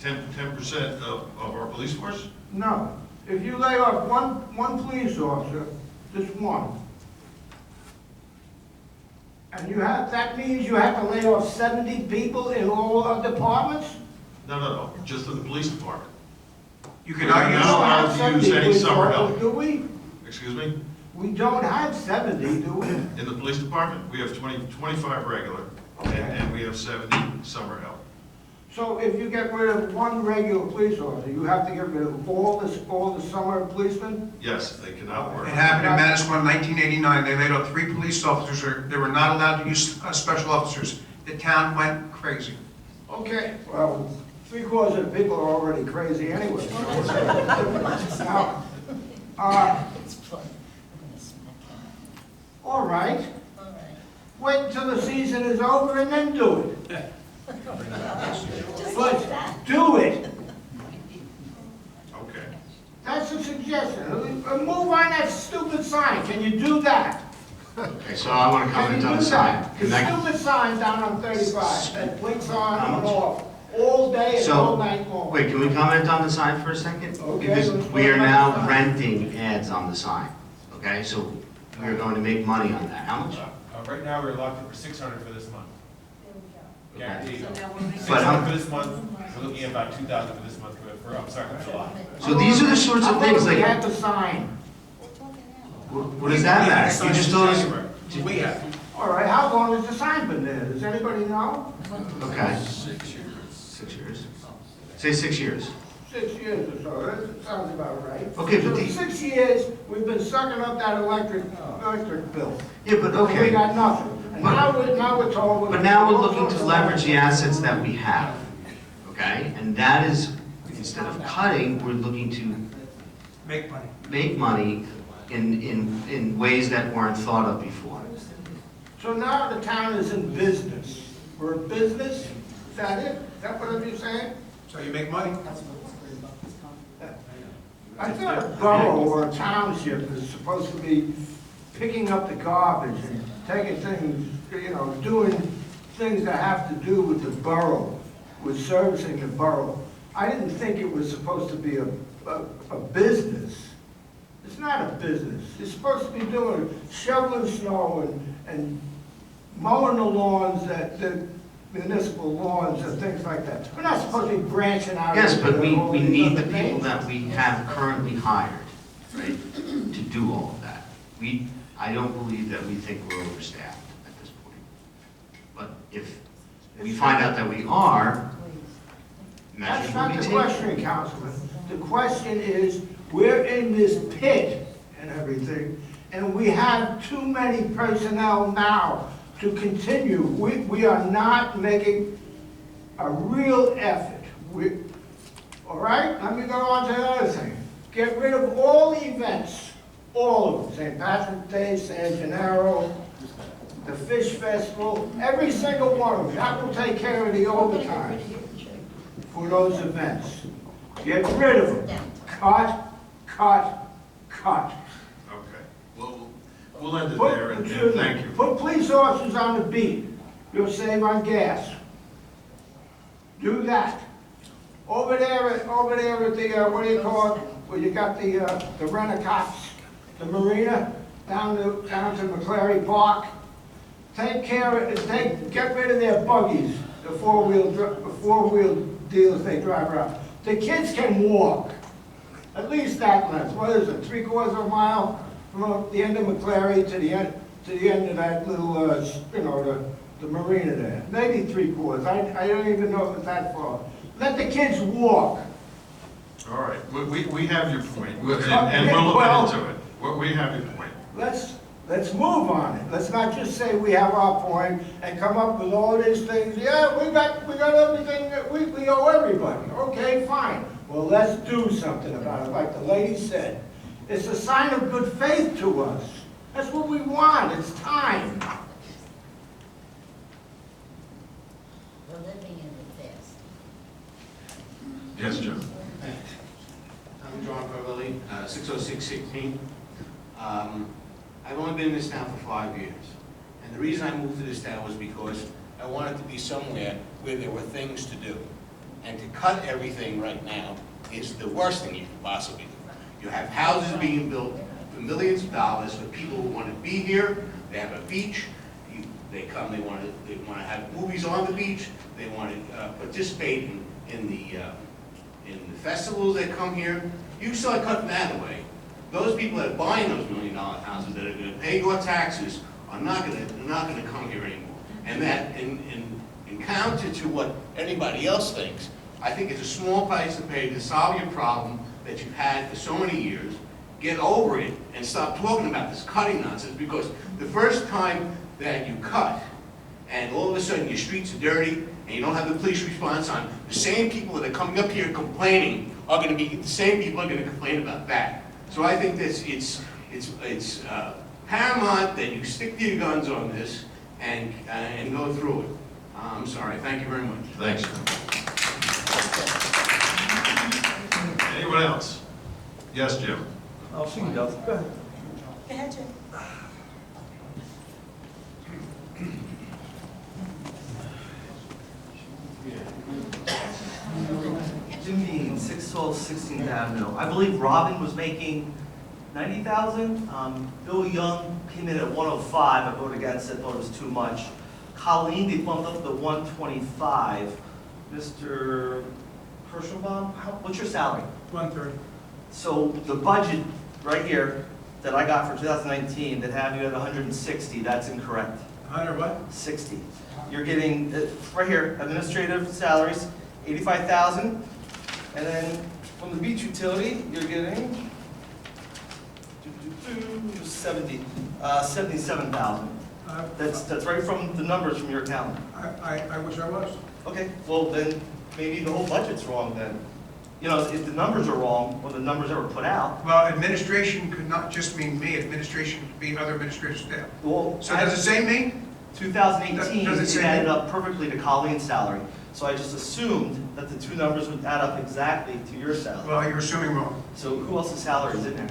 10% of our police force? No. If you lay off one police officer, just one, and that means you have to lay off 70 people in all our departments? No, just in the police department. You We're cannot not use, allowed to use any police summer officers, help. do we? Excuse me? We don't have 70, do we? In the police department, we have 25 regular, and we have 70 summer help. So if you get rid of one regular police officer, you have to get rid of all the summer policemen? Yes, they cannot work. it happened in Manasquan in 1989, they laid off 3 police officers, they were not allowed to use special officers. The town went crazy. Okay, well, 3/4 of the people are already crazy anyway. Now, all right. Wait until the season is over and then do it. But do it. Okay. That's a suggestion. Move on that stupid sign. Can you do that? Okay, so I want to Can comment you on do the sign. that? The stupid sign down on 35 that blinks on and off all day and So, all night long. Wait, can we comment on the sign for a second? Okay, Because let's we talk are about now the sign. renting ads on the sign, okay? So we're going to make money on that. How much? Right now, we're locked in for 600 for this month. Guaranteed. So now we're making. 600 for this month, we're looking at about 2,000 for this month, for July. So these are the sorts of things We like, have the sign. what does that matter? You just told us, We have. All right, how long has the sign been there? Does anybody know? okay. 6 years. 6 years. Say 6 years. 6 years or so, that sounds about right. Okay, but So the- 6 years, we've been sucking up that electric bill. Yeah, but So okay. we got nothing. And now we're told. But now we're looking to leverage the assets that we have, okay? And that is, instead of cutting, we're looking to Make money. make money in ways that weren't thought of before. So now the town is in business. We're a business, is that it? Is that what you're saying? So you make money. I thought a borough or a township is supposed to be picking up the garbage and taking things, you know, doing things that have to do with the borough, with servicing the borough. I didn't think it was supposed to be a business. It's not a business. It's supposed to be doing shoveling snow and mowing the lawns, the municipal lawns and things like that. We're not supposed to be branching out. Yes, into but we all these need the other people things. that we have currently hired, right, to do all of that. I don't believe that we think we're overstaffed at this point. But if we find out that we are, measures That's will not be the taken. question, Councilman. The question is, we're in this pit and everything, and we have too many personnel now to continue. We are not making a real effort. All right, let me go on to the other thing. Get rid of all the events, all of them, St. Patrick's Day, San Gennaro, the Fish Festival, every single one of them. That will take care of the overtime for those events. Get rid of them. Cut, cut, cut. Okay, well, we'll end it there, and thank you. Put police officers on the beat. You'll save on gas. Do that. Over there at the, what do you call it, where you got the rent-a-cops, the marina, down to McClary Park. Take care of it, get rid of their buggies, the four-wheel deals they drive around. The kids can walk, at least that length. What is it, 3/4 of a mile from the end of McClary to the end of that little, you know, the marina there? Maybe 3/4. I don't even know if it's that far. Let the kids walk. All right, we have your point, and we're looking into it. We have your point. Let's move on it. Let's not just say we have our point and come up with all these things. Yeah, we got everything that we owe everybody. Okay, fine. Well, let's do something about it. Like the lady said, it's a sign of good faith to us. That's what we want. It's time. We're living in the past. Yes, Joe. I'm John Carvelli, 60616. I've only been in this town for 5 years. And the reason I moved to this town was because I wanted to be somewhere where there were things to do. And to cut everything right now is the worst thing you could possibly do. You have houses being built for millions of dollars for people who want to be here. They have a beach. They come, they want to have movies on the beach. They want to participate in the festivals that come here. You start cutting that away. Those people that are buying those $1 million houses that are going to pay your taxes are not going to come here anymore. And that, in counter to what anybody else thinks, I think it's a small price to pay to solve your problem that you've had for so many years. Get over it and stop talking about this cutting nonsense, because the first time that you cut and all of a sudden your streets are dirty and you don't have the police response on, the same people that are coming up here complaining are going to be the same people are going to complain about that. So I think that it's paramount that you stick to your guns on this and go through it. I'm sorry. Thank you very much. Thanks. Anyone else? Yes, Jim. Oh, she can go. Go ahead. Go ahead, Jim. Jim Dean, 612 16th Avenue. I believe Robin was making 90,000. Bill Young came in at 105. I voted against it, thought it was too much. Colleen, they bumped up to 125. Mr. Kirschenbaum, what's your salary? 130. So the budget right here that I got for 2019 that had you at 160, that's incorrect. 100 what? 60. You're getting, right here, administrative salaries, 85,000, and then From the beach utility, you're getting 77,000. That's right from the numbers from your account. I wish I was. Okay, well then, maybe the whole budget's wrong then. You know, if the numbers are wrong, or the numbers that were put out. Well, administration could not just mean me, administration could be other administrative staff. Well, So does it say me? 2018, Does it say it added me? up perfectly to Colleen's salary. So I just assumed that the two numbers would add up exactly to your salary. Well, you're assuming wrong. So who else's salary is in there?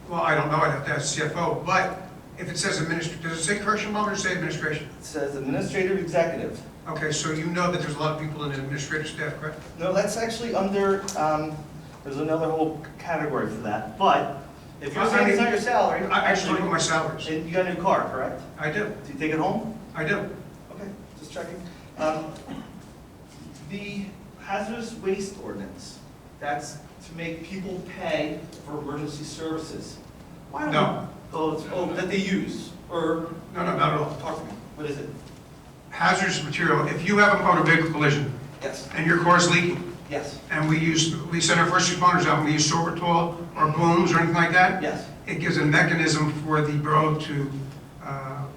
Well, I don't know, I'd have to ask CFO, but if it says does it say Kirschenbaum or does it say administration? It says administrative executive. Okay, so you know that there's a lot of people in the administrative staff, correct? No, that's actually under, there's another whole category for that. But if you're saying it's not your salary. I actually put my salaries. And you got a new car, correct? I do, Do you take it home? I do. Okay, just checking. The hazardous waste ordinance, that's to make people pay for emergency services. Why don't No. that they use, or? No, not at all. Talk to me, what is it? Hazardous material, if you have a motor vehicle collision Yes, and your car's leaking, yes, and we send our first responders out, and we use sorbitol or booms or anything like that, yes. it gives a mechanism for the borough to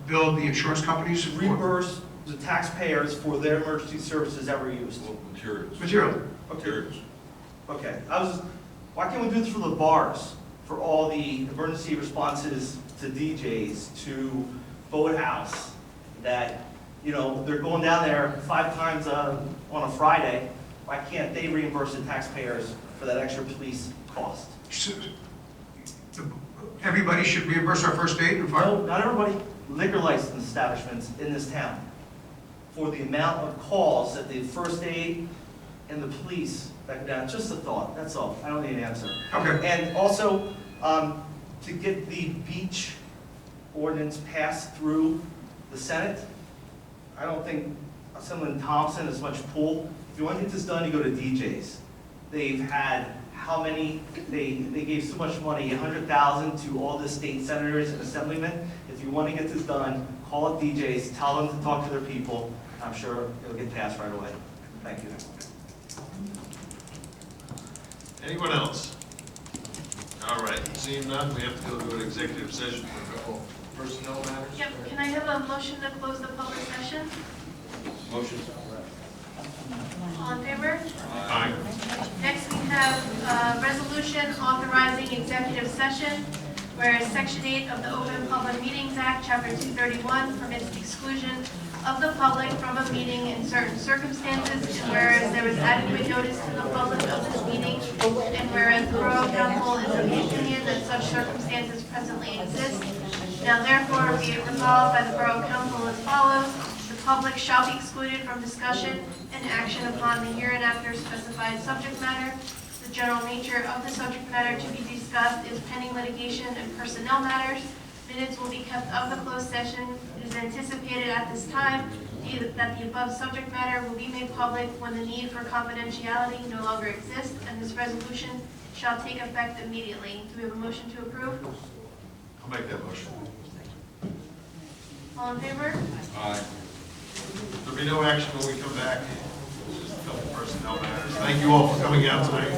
build the insurance companies for Reimburse the taxpayers for their emergency services ever used. Materials. material. Materials. Okay, why can't we do this for the bars, for all the emergency responses to DJs, to Boathouse, that, you know, they're going down there 5 times on a Friday, why can't they reimburse the taxpayers for that extra police cost? Everybody should reimburse our first aid and fire. No, not everybody. Liquor license establishments in this town, for the amount of calls that the first aid and the police that go down, just a thought, that's all, I don't need an answer. Okay. And also, to get the beach ordinance passed through the Senate, I don't think Assemblyman Thompson has much pull. If you want to get this done, you go to DJs. They've had how many, they gave so much money, 100,000 to all the state senators and assemblymen. If you want to get this done, call up DJs, tell them to talk to their people. I'm sure it'll get passed right away. Thank you. Anyone else? All right, seeing none, we have to go to an executive session for a couple personnel matters. Yep, can I have a motion to close the public session? Motion. All in favor? Aye. Next, we have a resolution authorizing executive session, whereas Section 8 of the Open Public Meetings Act, Chapter 231, permits the exclusion of the public from a meeting in certain circumstances, and whereas there was adequate notice to the public of this meeting, and whereas the Borough Council is of the opinion that such circumstances presently exist, now therefore be it resolved by the Borough Council as follows: the public shall be excluded from discussion and action upon the hereinafter specified subject matter. The general nature of the subject matter to be discussed is pending litigation and personnel matters. Minutes will be kept of the closed session. It is anticipated at this time that the above subject matter will be made public when the need for confidentiality no longer exists, and this resolution shall take effect immediately. Do we have a motion to approve? I'll make that motion. All in favor? Aye. There'll be no action when we come back. It's just a couple personnel matters. Thank you all for coming out tonight.